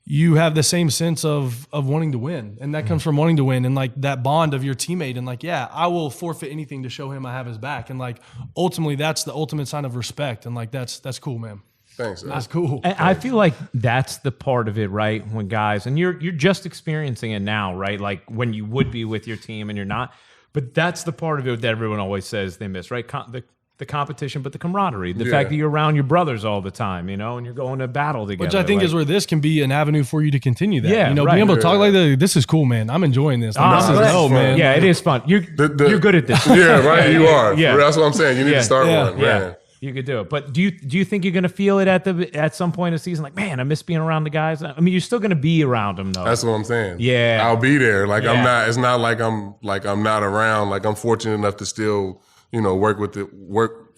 you have the same sense of wanting to win. And that comes from wanting to win, and that bond of your teammate. And I will forfeit anything to show him I have his back. And ultimately that's the ultimate sign of respect. And that's cool, man. Thanks. That's cool. And I feel like that's the part of it, right? When guys, and you're just experiencing it now, right? Like when you would be with your team and you're not. But that's the part of it that everyone always says they miss, right? The competition, but the camaraderie, the fact that you're around your brothers all the time, and you're going to battle together. Which I think is where this can be an avenue for you to continue that. Yeah, being able to talk like that, this is cool, man. I'm enjoying this. Man. Yeah, it is fun. You're good at this. Yeah, right. You are. Yeah. That's what I'm saying. You need to start one, man. Yeah. You could do it. But do you think you're going to feel it at some point in the season? Like, man, I miss being around the guys. I mean, you're still going to be around them, though. That's what I'm saying. Yeah. I'll be there. I'm not. It's not like I'm not around. I'm fortunate enough to still work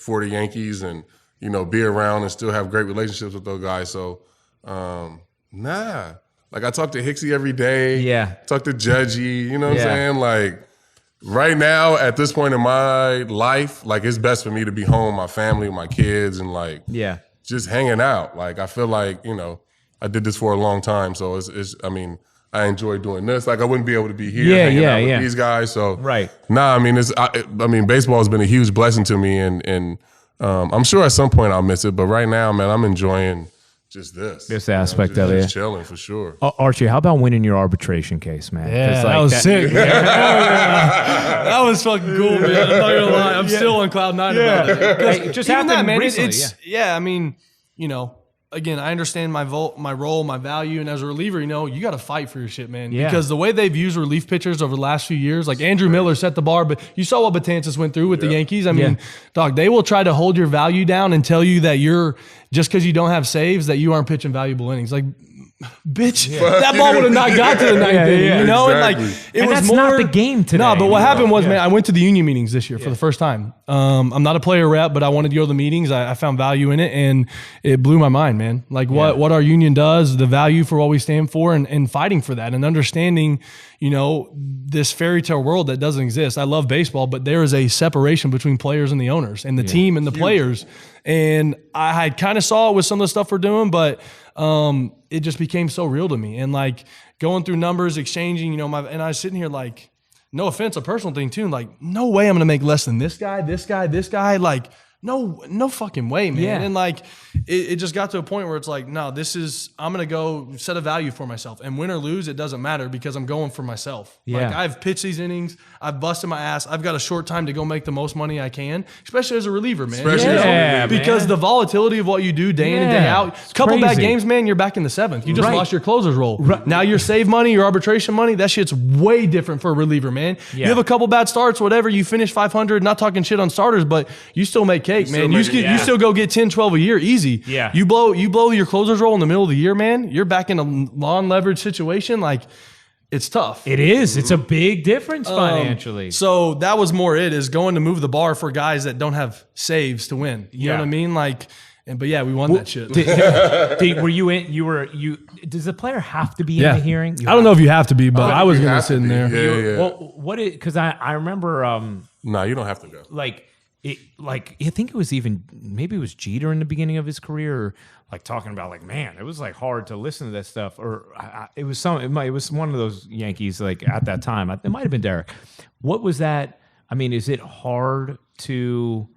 for the Yankees and be around and still have great relationships with those guys. So I talk to Hicksy every day. Yeah. Talk to Judgy. You know what I'm saying? Right now, at this point in my life, it's best for me to be home, my family, my kids, and just hanging out. I feel I did this for a long time, so I enjoy doing this. I wouldn't be able to be here hanging out with these guys. So baseball has been a huge blessing to me, and I'm sure at some point I'll miss it. But right now, man, I'm enjoying just this aspect of it. Just chilling for sure. Archie, how about winning your arbitration case, man? Yeah, that was sick. That was fucking cool, man. I'm not gonna lie, I'm still on cloud 9 about it. It just happened that, man. Recently, again, I understand my role, my value, and as a reliever, you got to fight for your shit, man. Yeah. Because the way they've used relief pitchers over the last few years, Andrew Miller set the bar, but you saw what Betances went through with the Yankees. I mean, dog, they will try to hold your value down and tell you that you're just because you don't have saves that you aren't pitching valuable innings. Bitch, that ball would have not got to the ninth inning, Exactly. And it was that's more not the game today. No, but what happened was, man, I went to the union meetings this year for the first time. I'm not a player rep, but I wanted to go to the meetings. I found value in it, and it blew my mind, man. What our union does, the value for what we stand for, and fighting for that, and understanding, this fairy tale world that doesn't exist. I love baseball, but there is a separation between players and the owners, and the team and the players. And I kind of saw it with some of the stuff we're doing, but it just became so real to me. And going through numbers, exchanging, and I was sitting here no offense, a personal thing too. No way I'm going to make less than this guy. No fucking way, man. Yeah. And it just got to a point where it's no, I'm going to go set a value for myself, and win or lose, it doesn't matter because I'm going for myself. Yeah. I've pitched these innings. I've busted my ass. I've got a short time to go make the most money I can, especially as a reliever, man. Because the volatility of what you do day in and day out, couple bad games, man, you're back in the 7th. You just lost your closer's role. Now your save money, your arbitration money, that shit's way different for a reliever, man. You have a couple bad starts, whatever, you finish 500, not talking shit on starters, but you still make cake, man. You still go get 10, 12 a year, easy. Yeah. You blow your closer's role in the middle of the year, man, you're back in a non-leverage situation. It's tough. It is. It's a big difference financially. So that was more is going to move the bar for guys that don't have saves to win. You know what I mean? But we won that shit. Were you in? Does the player have to be in the hearing? I don't know if you have to be, but I was going to sit in there. Yeah. Well, because I remember. No, you don't have to go. I think it was maybe it was Jeter in the beginning of his career, like talking about like, man, it was like hard to listen to that stuff, or it was one of those Yankees like at that time. It might have been Derek. What was that? I mean, is it hard to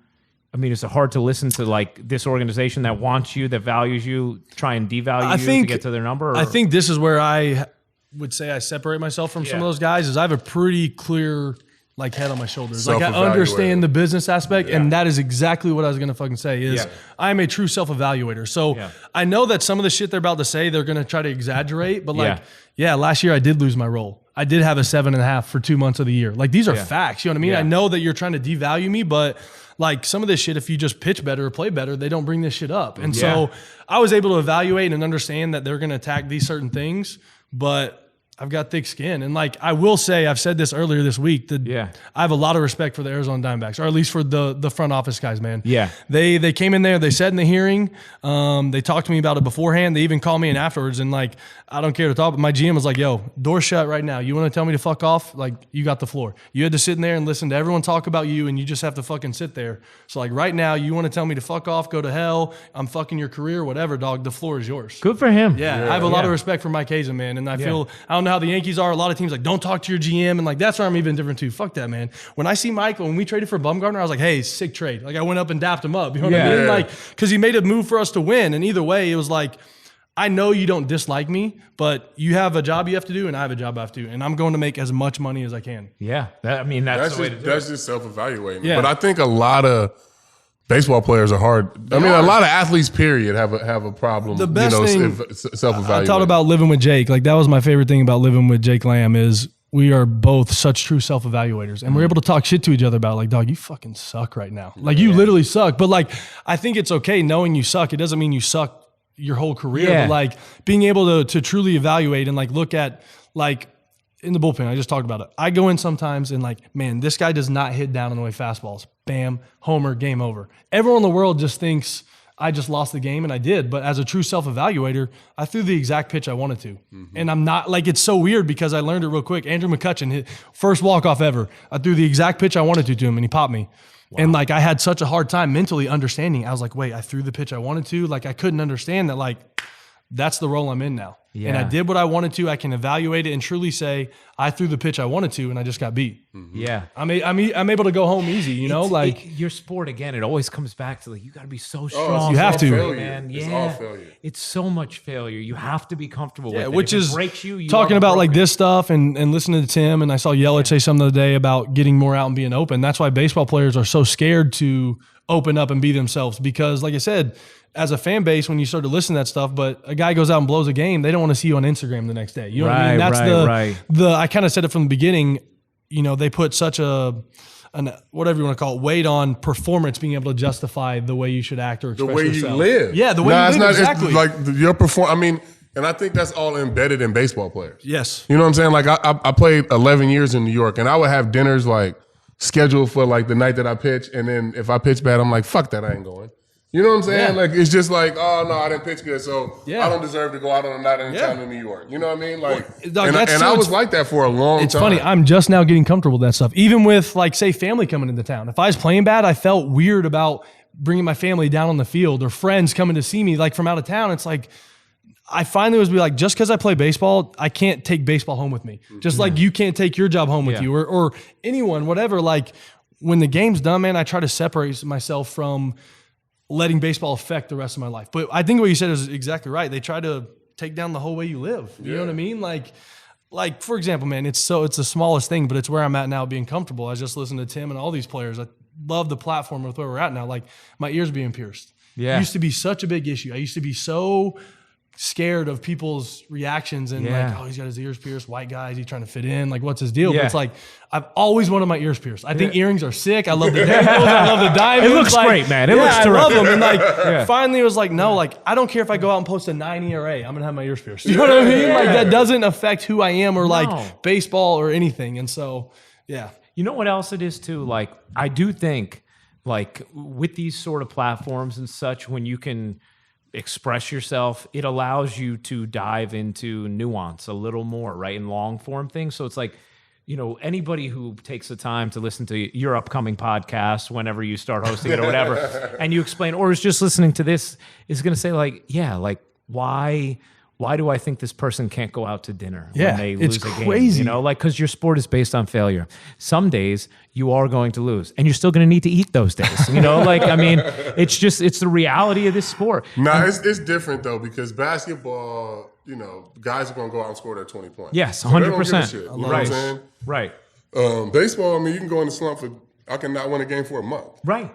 listen to like this organization that wants you, that values you, try and devalue you to get to their number? Or? I think this is where I would say I separate myself from some of those guys. Is I have a pretty clear like head on my shoulders. Like I understand the business aspect, and that is exactly what I was going to fucking say is I'm a true self-evaluator. So I know that some of the shit they're about to say, they're going to try to exaggerate, but last year I did lose my role. I did have a 7.5 for 2 months of the year. Like these are facts. You know what I mean? I know that you're trying to devalue me, but like some of this shit, if you just pitch better or play better, they don't bring this shit up. And so I was able to evaluate and understand that they're going to attack these certain things, but I've got thick skin. And like, I will say, I've said this earlier this week, that I have a lot of respect for the Arizona Diamondbacks, or at least for the front office guys, man. Yeah. They came in there, they said in the hearing, they talked to me about it beforehand. They even called me in afterwards, and like, I don't care to talk, but my GM was like, yo, door shut right now. You want to tell me to fuck off? Like, you got the floor. You had to sit in there and listen to everyone talk about you, and you just have to fucking sit there. So like right now, you want to tell me to fuck off, go to hell, I'm fucking your career, whatever, dog, the floor is yours. Good for him. Yeah, I have a lot of respect for Mike Hazen, man. And I feel, I don't know how the Yankees are. A lot of teams like, don't talk to your GM. And like, that's where I'm even different too. Fuck that, man. When I see Michael, when we traded for Bumgarner, I was like, hey, sick trade. Like I went up and dapped him up. You know what I mean? Like, cause he made a move for us to win. And either way, it was like, I know you don't dislike me, but you have a job you have to do, and I have a job I have to do, and I'm going to make as much money as I can. Yeah, that's the way to do it. That's just self-evaluating. Yeah. But I think a lot of baseball players are hard. A lot of athletes, period, have a problem. The best thing, self-evaluating. I thought about living with Jake. Like that was my favorite thing about living with Jake Lamb is we are both such true self-evaluators, and we're able to talk shit to each other about like, dog, you fucking suck right now. Like you literally suck. But like, I think it's okay knowing you suck. It doesn't mean you suck your whole career, but like being able to truly evaluate and like look at like in the bullpen, I just talked about it. I go in sometimes and like, man, this guy does not hit down on the way fastballs. Bam, homer, game over. Everyone in the world just thinks I just lost the game, and I did. But as a true self-evaluator, I threw the exact pitch I wanted to. And I'm not like, it's so weird because I learned it real quick. Andrew McCutchen hit first walk-off ever. I threw the exact pitch I wanted to him, and he popped me. Wow. And like I had such a hard time mentally understanding. I was like, wait, I threw the pitch I wanted to. Like I couldn't understand that. Like that's the role I'm in now. Yeah. And I did what I wanted to. I can evaluate it and truly say I threw the pitch I wanted to, and I just got beat. Yeah, I'm able to go home easy. You know, your sport again. It always comes back to like you got to be so strong. You have to, man. It's all failure. It's so much failure. You have to be comfortable with it. Which if is it breaks you talking about like this stuff and listening to Tim. And I saw Yelich say something the other day about getting more out and being open. That's why baseball players are so scared to open up and be themselves because, like I said, as a fan base, when you start to listen to that stuff, but a guy goes out and blows a game, they don't want to see you on Instagram the next day. You know what I mean? That's I kind of said it from the beginning, you know, they put such an whatever you want to call it, weight on performance being able to justify the way you should act or express yourself. The way you live. Yeah, the way you live, exactly. It's like your and I think that's all embedded in baseball players. Yes. You know what I'm saying? Like I played 11 years in New York, and I would have dinners like scheduled for like the night that I pitch, and then if I pitch bad, I'm like, fuck that, I ain't going. You know what I'm saying? Yeah. Like, it's just like, oh, no, I didn't pitch good, so I don't deserve to go out on a night in town in New York. You know what I mean? Like, I was like that for a long time. It's funny. I'm just now getting comfortable with that stuff. Even with, like, say, family coming into town. If I was playing bad, I felt weird about bringing my family down on the field or friends coming to see me, like, from out of town. It's like, I finally was like, just because I play baseball, I can't take baseball home with me. Just like you can't take your job home with you or anyone, whatever. Like, when the game's done, man, I try to separate myself from letting baseball affect the rest of my life. But I think what you said is exactly right. They try to take down the whole way you live. You know what I mean? Like for example, man, it's the smallest thing, but it's where I'm at now being comfortable. I just listened to Tim and all these players. I love the platform with where we're at now. Like my ears being pierced. Yeah. It used to be such a big issue. I used to be so scared of people's reactions and like, oh, he's got his ears pierced, white guy, is he trying to fit in? Like, what's his deal? But it's like, I've always wanted my ears pierced. I think earrings are sick. I love the dangles. I love the diamonds. It looks great, man. It looks terrific. I love them. And like, finally it was like, no, like, I don't care if I go out and post a 9 ERA. I'm going to have my ears pierced. You know what I mean? Like, that doesn't affect who I am or like baseball or anything. And so, You know what else it is too? Like, I do think like with these sort of platforms and such, when you can express yourself, it allows you to dive into nuance a little more, right? In long form things. So it's like, anybody who takes the time to listen to your upcoming podcast whenever you start hosting it or whatever, and you explain, or is just listening to this, is going to say like, yeah, like why do I think this person can't go out to dinner when they lose a game? Crazy. Because your sport is based on failure. Some days you are going to lose, and you're still going to need to eat those days. It's the reality of this sport. No, it's different though, because basketball, guys are going to go out and score their 20 points. Yes, 100%. So they don't give a shit, you know what I'm saying? Right. Baseball, I mean, you can go in the slump I can not win a game for a month. Right.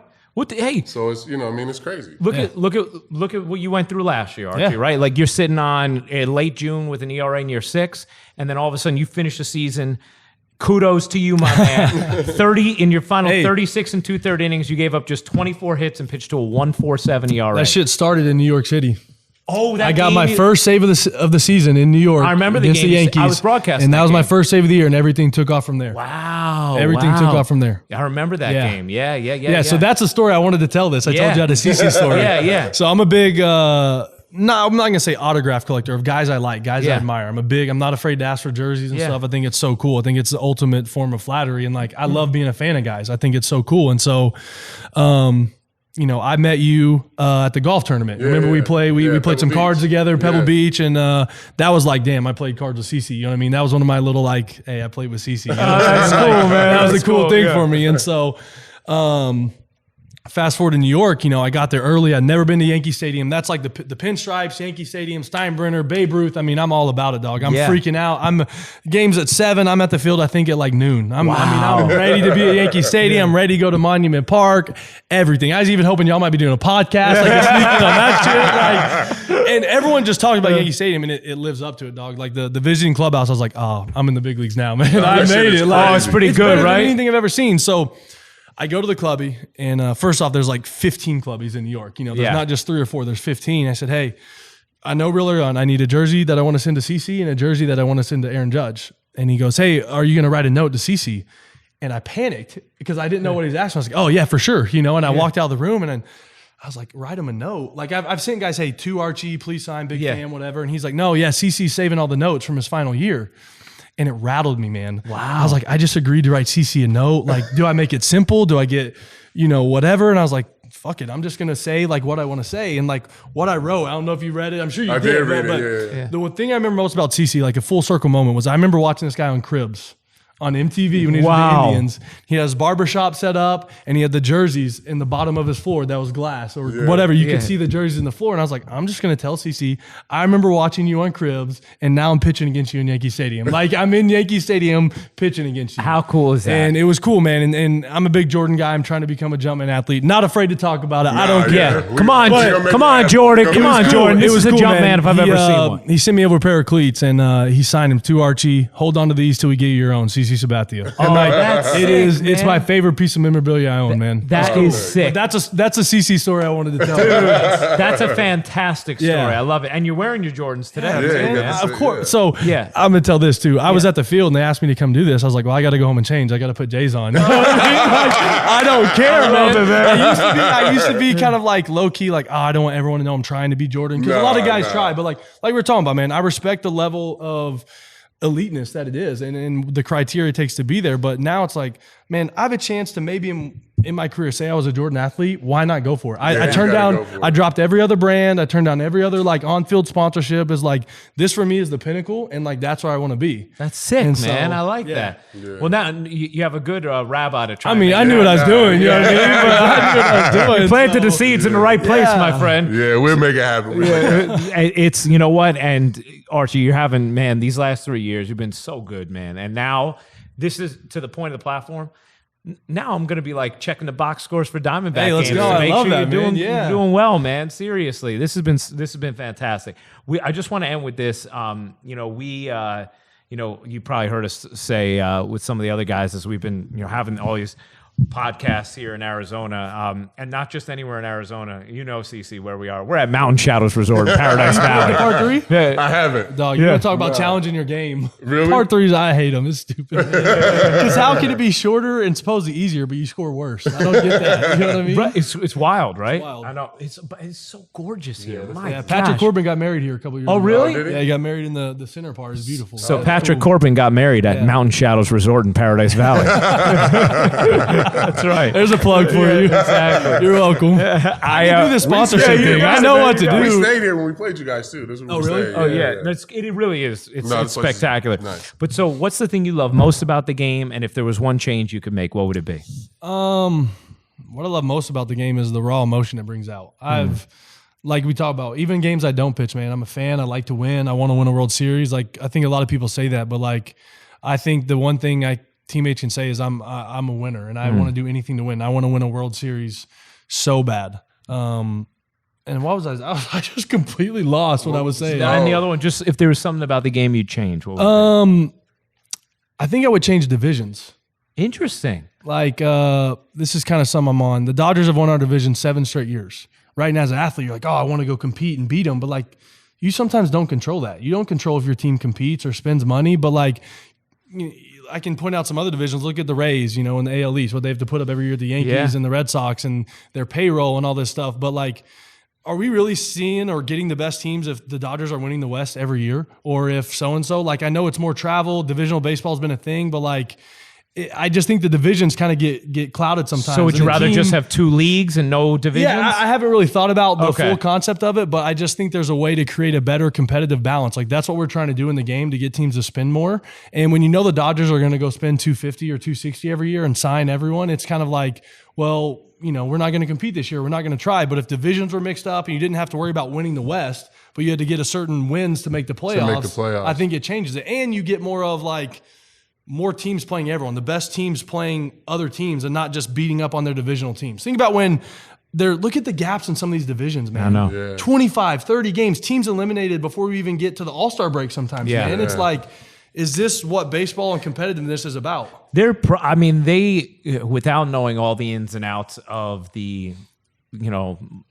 So it's it's crazy. Look at what you went through last year, Archie. Right, like you're sitting on late June with an ERA near 6, and then all of a sudden you finish the season. Kudos to you, my man. 30 in your final 36 and 2/3 innings. You gave up just 24 hits and pitched to a 1.47 ERA. That shit started in New York City. Oh, I got my first save of the season in New York. I remember the against game. the Yankees. I was broadcasting, and that was my first save of the year, and everything took off from there. Wow, everything took off from there. I remember that game. Yeah. So that's the story I wanted to tell. This I told you how the CC story. Yeah. So I'm a big. I'm not gonna say autograph collector of guys I like, guys I admire. I'm not afraid to ask for jerseys and stuff. I think it's so cool. I think it's the ultimate form of flattery, and I love being a fan of guys. I think it's so cool, and so. I met you at the golf tournament. Remember we played some cards together, Pebble Beach, and that was like, damn, I played cards with CC. You know what I mean? That was one of my little hey, I played with CC. You know that's cool, man. That was a cool thing for me. And so, fast forward to New York, I got there early. I'd never been to Yankee Stadium. That's like the pinstripes, Yankee Stadium, Steinbrenner, Babe Ruth. I mean, I'm all about it, dog. I'm freaking out. Games at 7. I'm at the field, I think, at noon. I'm ready to be at Yankee Stadium. I'm ready to go to Monument Park, everything. I was even hoping y'all might be doing a podcast, sneaking on that shit. And everyone just talks about Yankee Stadium, and it lives up to it, dog. The visiting clubhouse, I was like, oh, I'm in the big leagues now, man. I made it. It's pretty good, right? Than anything I've ever seen. So I go to the clubby, and first off, there's 15 clubbies in New York. There's not just 3 or 4, there's 15. I said, hey, I know real early on, I need a jersey that I want to send to CC and a jersey that I want to send to Aaron Judge. And he goes, hey, are you going to write a note to CC? And I panicked because I didn't know what he's asking. I was like, oh, yeah, for sure. And I walked out of the room, and I was like, write him a note. I've seen guys say, to Archie, please sign, big fan, whatever. And he's like, no, CC's saving all the notes from his final year. And it rattled me, man. Wow. I was like, I just agreed to write CC a note. Do I make it simple? Do I get, whatever? And I was like, fuck it. I'm just going to say what I want to say. And what I wrote, I don't know if you read it. I'm sure you did read it. The one thing I remember most about CC, a full circle moment, was I remember watching this guy on Cribs on MTV when he was with the Indians. He had his barbershop set up, and he had the jerseys in the bottom of his floor that was glass or whatever. You could see the jerseys in the floor. And I was like, I'm just going to tell CC, I remember watching you on Cribs, and now I'm pitching against you in Yankee Stadium. I'm in Yankee Stadium pitching against you. How cool is that? And it was cool, man. And I'm a big Jordan guy. I'm trying to become a Jumpman athlete. Not afraid to talk about it. I don't care. Come on, Jordan. Come on, Jordan. This was a Jumpman if I've ever seen one. He sent me over a pair of cleats, and he signed him to Archie. Hold on to these till we get you your own, CC Sabathia. It's my favorite piece of memorabilia I own, man. That is sick. But that's a CC story I wanted to tell. Dude, that's a fantastic story. Yeah. I love it. And you're wearing your Jordans today. Of course. So I'm gonna tell this too. I was at the field, and they asked me to come do this. I was like, well, I got to go home and change. I got to put J's on. I don't care, man. I used to be kind of low key, I don't want everyone to know I'm trying to be Jordan, because a lot of guys try. But like we were talking about, man, I respect the level of eliteness that it is and the criteria it takes to be there. But now it's man, I have a chance to maybe in my career say I was a Jordan athlete. Why not go for it? I turned down, I dropped every other brand. I turned down every other on-field sponsorship. Is this for me is the pinnacle, and that's where I want to be. That's sick, man. I like that. Yeah. Well, now you have a good rabbi to try. I mean, I knew what I was doing. You know what I mean? But I knew what I was doing. You planted the seeds in the right place, my friend. Yeah, we'll make it happen. It's, you know what? And Archie, you're having, man, these last 3 years, you've been so good, man. And now this is to the point of the platform. Now I'm going to be checking the box scores for Diamondback games. Let's go. I love that, you're man. doing well, man. Seriously, this has been fantastic. I just want to end with this. You probably heard us say with some of the other guys as we've been having all these podcasts here in Arizona, and not just anywhere in Arizona. You know, CC, where we are. We're at Mountain Shadows Resort in Paradise Valley. Part 3? Yeah. I haven't. Dog, you want to talk about challenging your game. Really? Part 3s, I hate them. It's stupid. Because how can it be shorter and supposedly easier, but you score worse? I don't get that. You know what I mean? Right, it's wild, right? wild. I know. But it's so gorgeous here. My Yeah, Patrick gosh. Corbin got married here a couple years ago. Oh, really? Oh, did he? Yeah, he got married in the center part. It's beautiful. So That's Patrick cool. Corbin got married at Mountain Shadows Resort in Paradise Valley. That's right. There's a plug for you. Exactly. You're welcome. I do this sponsorship thing. I know what to We do. stayed here when we played you guys too. This is what we really? stayed. Oh yeah, it really is. It's No, this place is spectacular. nice. But so, what's the thing you love most about the game? And if there was one change you could make, what would it be? What I love most about the game is the raw emotion it brings out. Like we talk about, even games I don't pitch, man, I'm a fan. I like to win. I want to win a World Series. Like, I think a lot of people say that, but like, I think the one thing teammates can say is I'm a winner, and I want to do anything to win. I want to win a World Series so bad. And what was I just completely lost what I was saying. And the other one, just if there was something about the game you'd change, what would it be? I think I would change divisions. Interesting. Like, this is kind of some I'm on. The Dodgers have won our division 7 straight years. Right now, as an athlete, you're like, oh, I want to go compete and beat them. But like, you sometimes don't control that. You don't control if your team competes or spends money. But like, I can point out some other divisions. Look at the Rays, in the AL East, what they have to put up every year, the Yankees and the Red Sox and their payroll and all this stuff. But like, are we really seeing or getting the best teams if the Dodgers are winning the West every year? Or if so-and-so? Like, I know it's more travel. Divisional baseball has been a thing, but like, I just think the divisions kind of get clouded sometimes. So would you rather just have 2 leagues and no divisions? Yeah, I haven't really thought about the full concept of it, but I just think there's a way to create a better competitive balance. Like, that's what we're trying to do in the game to get teams to spend more. And when you know the Dodgers are going to go spend $250 or $260 every year and sign everyone, it's kind of like, well, we're not going to compete this year. We're not going to try. But if divisions were mixed up and you didn't have to worry about winning the West, but you had to get a certain wins to make the playoffs, I think it changes it. And you get more of like, more teams playing everyone, the best teams playing other teams and not just beating up on their divisional teams. Think about when look at the gaps in some of these divisions, man. I know. 25, 30 games, teams eliminated before we even get to the All-Star break sometimes, man. It's like, is this what baseball and competitiveness is about? They, without knowing all the ins and outs of the,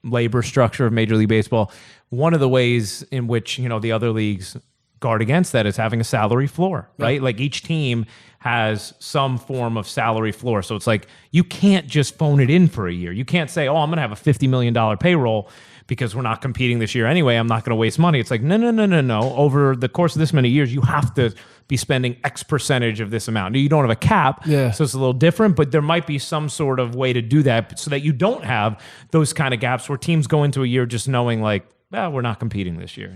labor structure of Major League Baseball, one of the ways in which, the other leagues guard against that is having a salary floor, right? Like, each team has some form of salary floor. So it's like, you can't just phone it in for a year. You can't say, oh, I'm going to have a $50 million payroll because we're not competing this year anyway. I'm not going to waste money. It's like, no. Over the course of this many years, you have to be spending X percentage of this amount. You don't have a cap, so it's a little different, but there might be some sort of way to do that so that you don't have those kind of gaps where teams go into a year just knowing like, we're not competing this year,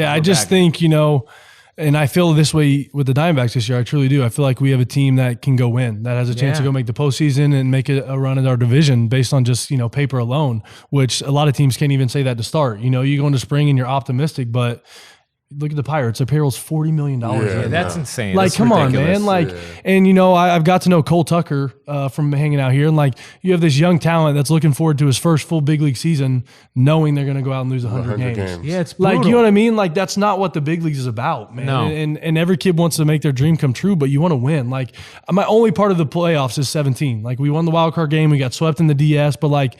I just think, and I feel this way with the Diamondbacks this year. I truly do. I feel like we have a team that can go win, that has a chance to go make the postseason and make a run at our division based on just, paper alone, which a lot of teams can't even say that to start. You go into spring and you're optimistic, but look at the Pirates. Their payroll's $40 million. That's insane. Like, that's come ridiculous. on, man. Like, and I've got to know Cole Tucker from hanging out here, and like, you have this young talent that's looking forward to his first full big league season, knowing they're going to go out and lose 100 games. Yeah, it's brutal. Like, you know what I mean? Like, that's not what the big leagues is about, man. No. And every kid wants to make their dream come true, but you want to win. Like, my only part of the playoffs is 17. Like, we won the wild card game, we got swept in the DS, but like,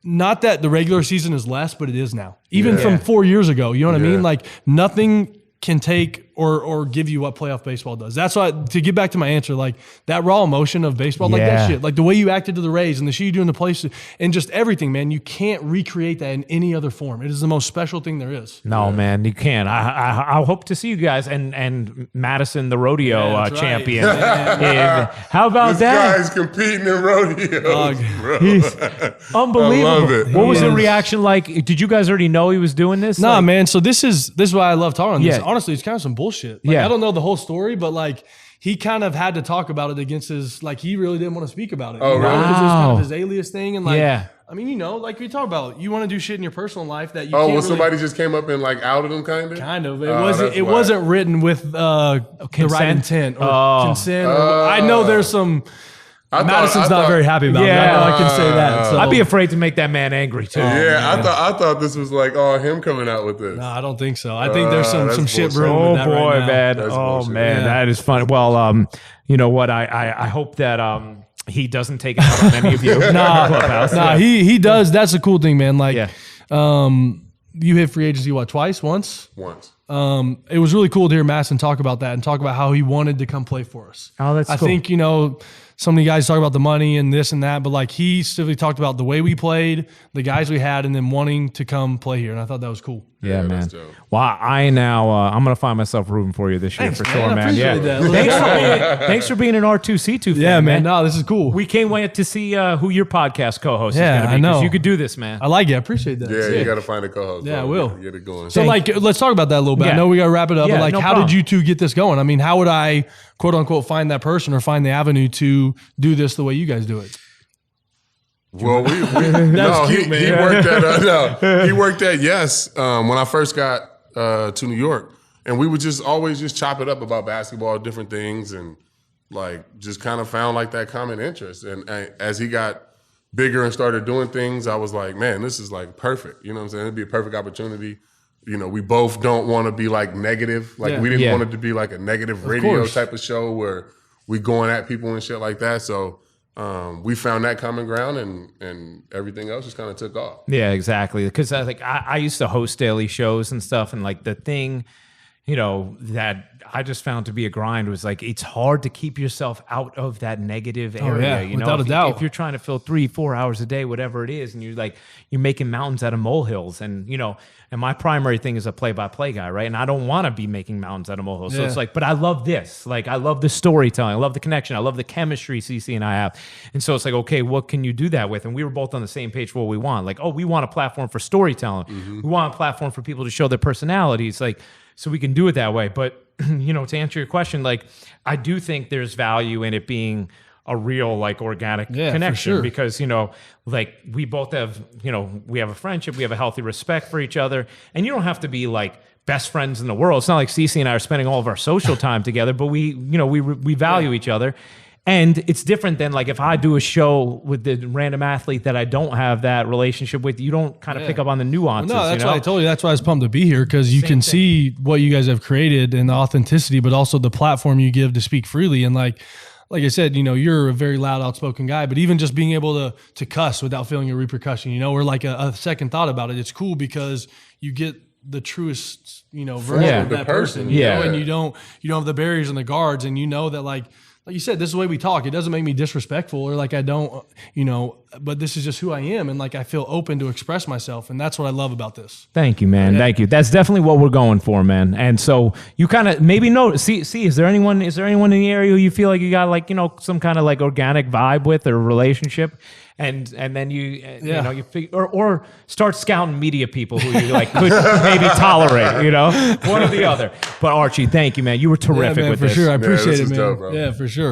not that the regular season is less, but it is now. Even from 4 years ago, you know what I mean? Like, nothing can take or give you what playoff baseball does. That's why, to get back to my answer, like, that raw emotion of baseball, like that shit, like the way you acted to the Rays and the shit you do in the place and just everything, man, you can't recreate that in any other form. It is the most special thing there is. No, man, you can't. I hope to see you guys and Madison, the rodeo champion. How about that? This guy's competing in rodeos, bro. He's unbelievable. I love it. What was the reaction like? Did you guys already know he was doing this? Nah, man. So this is why I love talking on this. Yeah. Honestly, it's kind of some bullshit. Like, I don't know the whole story, but like, he kind of had to talk about it against his, like, he really didn't want to speak about it. Oh, really? Because it was kind of his alias thing. And like, I mean, like we talk about, you want to do shit in your personal life that you Oh, can't well, somebody just came up and like outed him, kind of? Kind of. It wasn't written with the right intent or consent. I know there's some... Madison's not very happy about it. I can say that. So. I'd be afraid to make that man angry too. I thought this was like, him coming out with this. No, I don't think so. I think there's some shit brewing Oh with that boy, right now. man. That's Oh bullshit. man, that is funny. Well, you know what? I hope that he doesn't take it out on any of you. Nah, he does. That's a cool thing, man. Like, you hit free agency, twice? Once. It was really cool to hear Madison talk about that and talk about how he wanted to come play for us. Oh, that's cool. I think, so many guys talk about the money and this and that, but like he specifically talked about the way we played, the guys we had, and then wanting to come play here. And I thought that was cool. Yeah, man. Well, I'm going to find myself rooting for you this year. Thanks, for sure, man. Thanks for being an R2C2 fan. Yeah, man. No, this is cool. We can't wait to see who your podcast co-host is going to be. I know. You could do this, man. I like it. I appreciate that. Yeah, you got to find a co-host. Yeah, I will. Get it going. So, let's talk about that a little bit. I know we got to wrap it up, but how did you two get this going? I mean, how would I, quote unquote, find that person or find the avenue to do this the way you guys do it? Well, he worked at Yes when I first got to New York, and we would just always chop it up about basketball, different things, and just kind of found that common interest. And as he got bigger and started doing things, I was like, man, this is perfect. You know what I'm saying? It'd be a perfect opportunity. We both don't want to be negative. We didn't want it to be a negative radio type of show where we going at people and shit like that. So we found that common ground, and everything else just kind of took off. Yeah, exactly. Because I used to host daily shows and stuff, and the thing, that I just found to be a grind was it's hard to keep yourself out of that negative area. Without a doubt. If you're trying to fill 3-4 hours a day, whatever it is, and you're making mountains out of molehills, and and my primary thing is a play-by-play guy, right? And I don't want to be making mountains out of molehills. So it's but I love this. I love the storytelling. I love the connection. I love the chemistry CC and I have. And so it's okay, what can you do that with? And we were both on the same page for what we want. We want a platform for storytelling. Mm-hmm. We want a platform for people to show their personalities. So we can do it that way. But, to answer your question, I do think there's value in it being a real organic connection, sure. Because, we both have, we have a friendship, we have a healthy respect for each other, and you don't have to be best friends in the world. It's not like CC and I are spending all of our social time together, but we value each other. And it's different than if I do a show with the random athlete that I don't have that relationship with, you don't kind of pick up on the nuances. No, that's why I told you. That's why I was pumped to be here, because you can see what you guys have created and the authenticity, but also the platform you give to speak freely. And like I said, you're a very loud, outspoken guy, but even just being able to cuss without feeling a repercussion, or a second thought about it, it's cool because you get the truest, version of that person, and you don't have the barriers and the guards, and that like you said, this is the way we talk. It doesn't make me disrespectful or I don't, but this is just who I am. And I feel open to express myself. And that's what I love about this. Thank you, man. Thank you. That's definitely what we're going for, man. And so you kind of maybe know, see, is there anyone in the area who you feel like you got some kind of organic vibe with or relationship? And then you you figure, or start scouting media people who you could maybe tolerate, one or the other. But Archie, thank you, man. You were terrific with for this. Sure. I appreciate it, man. Dope, bro. Yeah, for sure.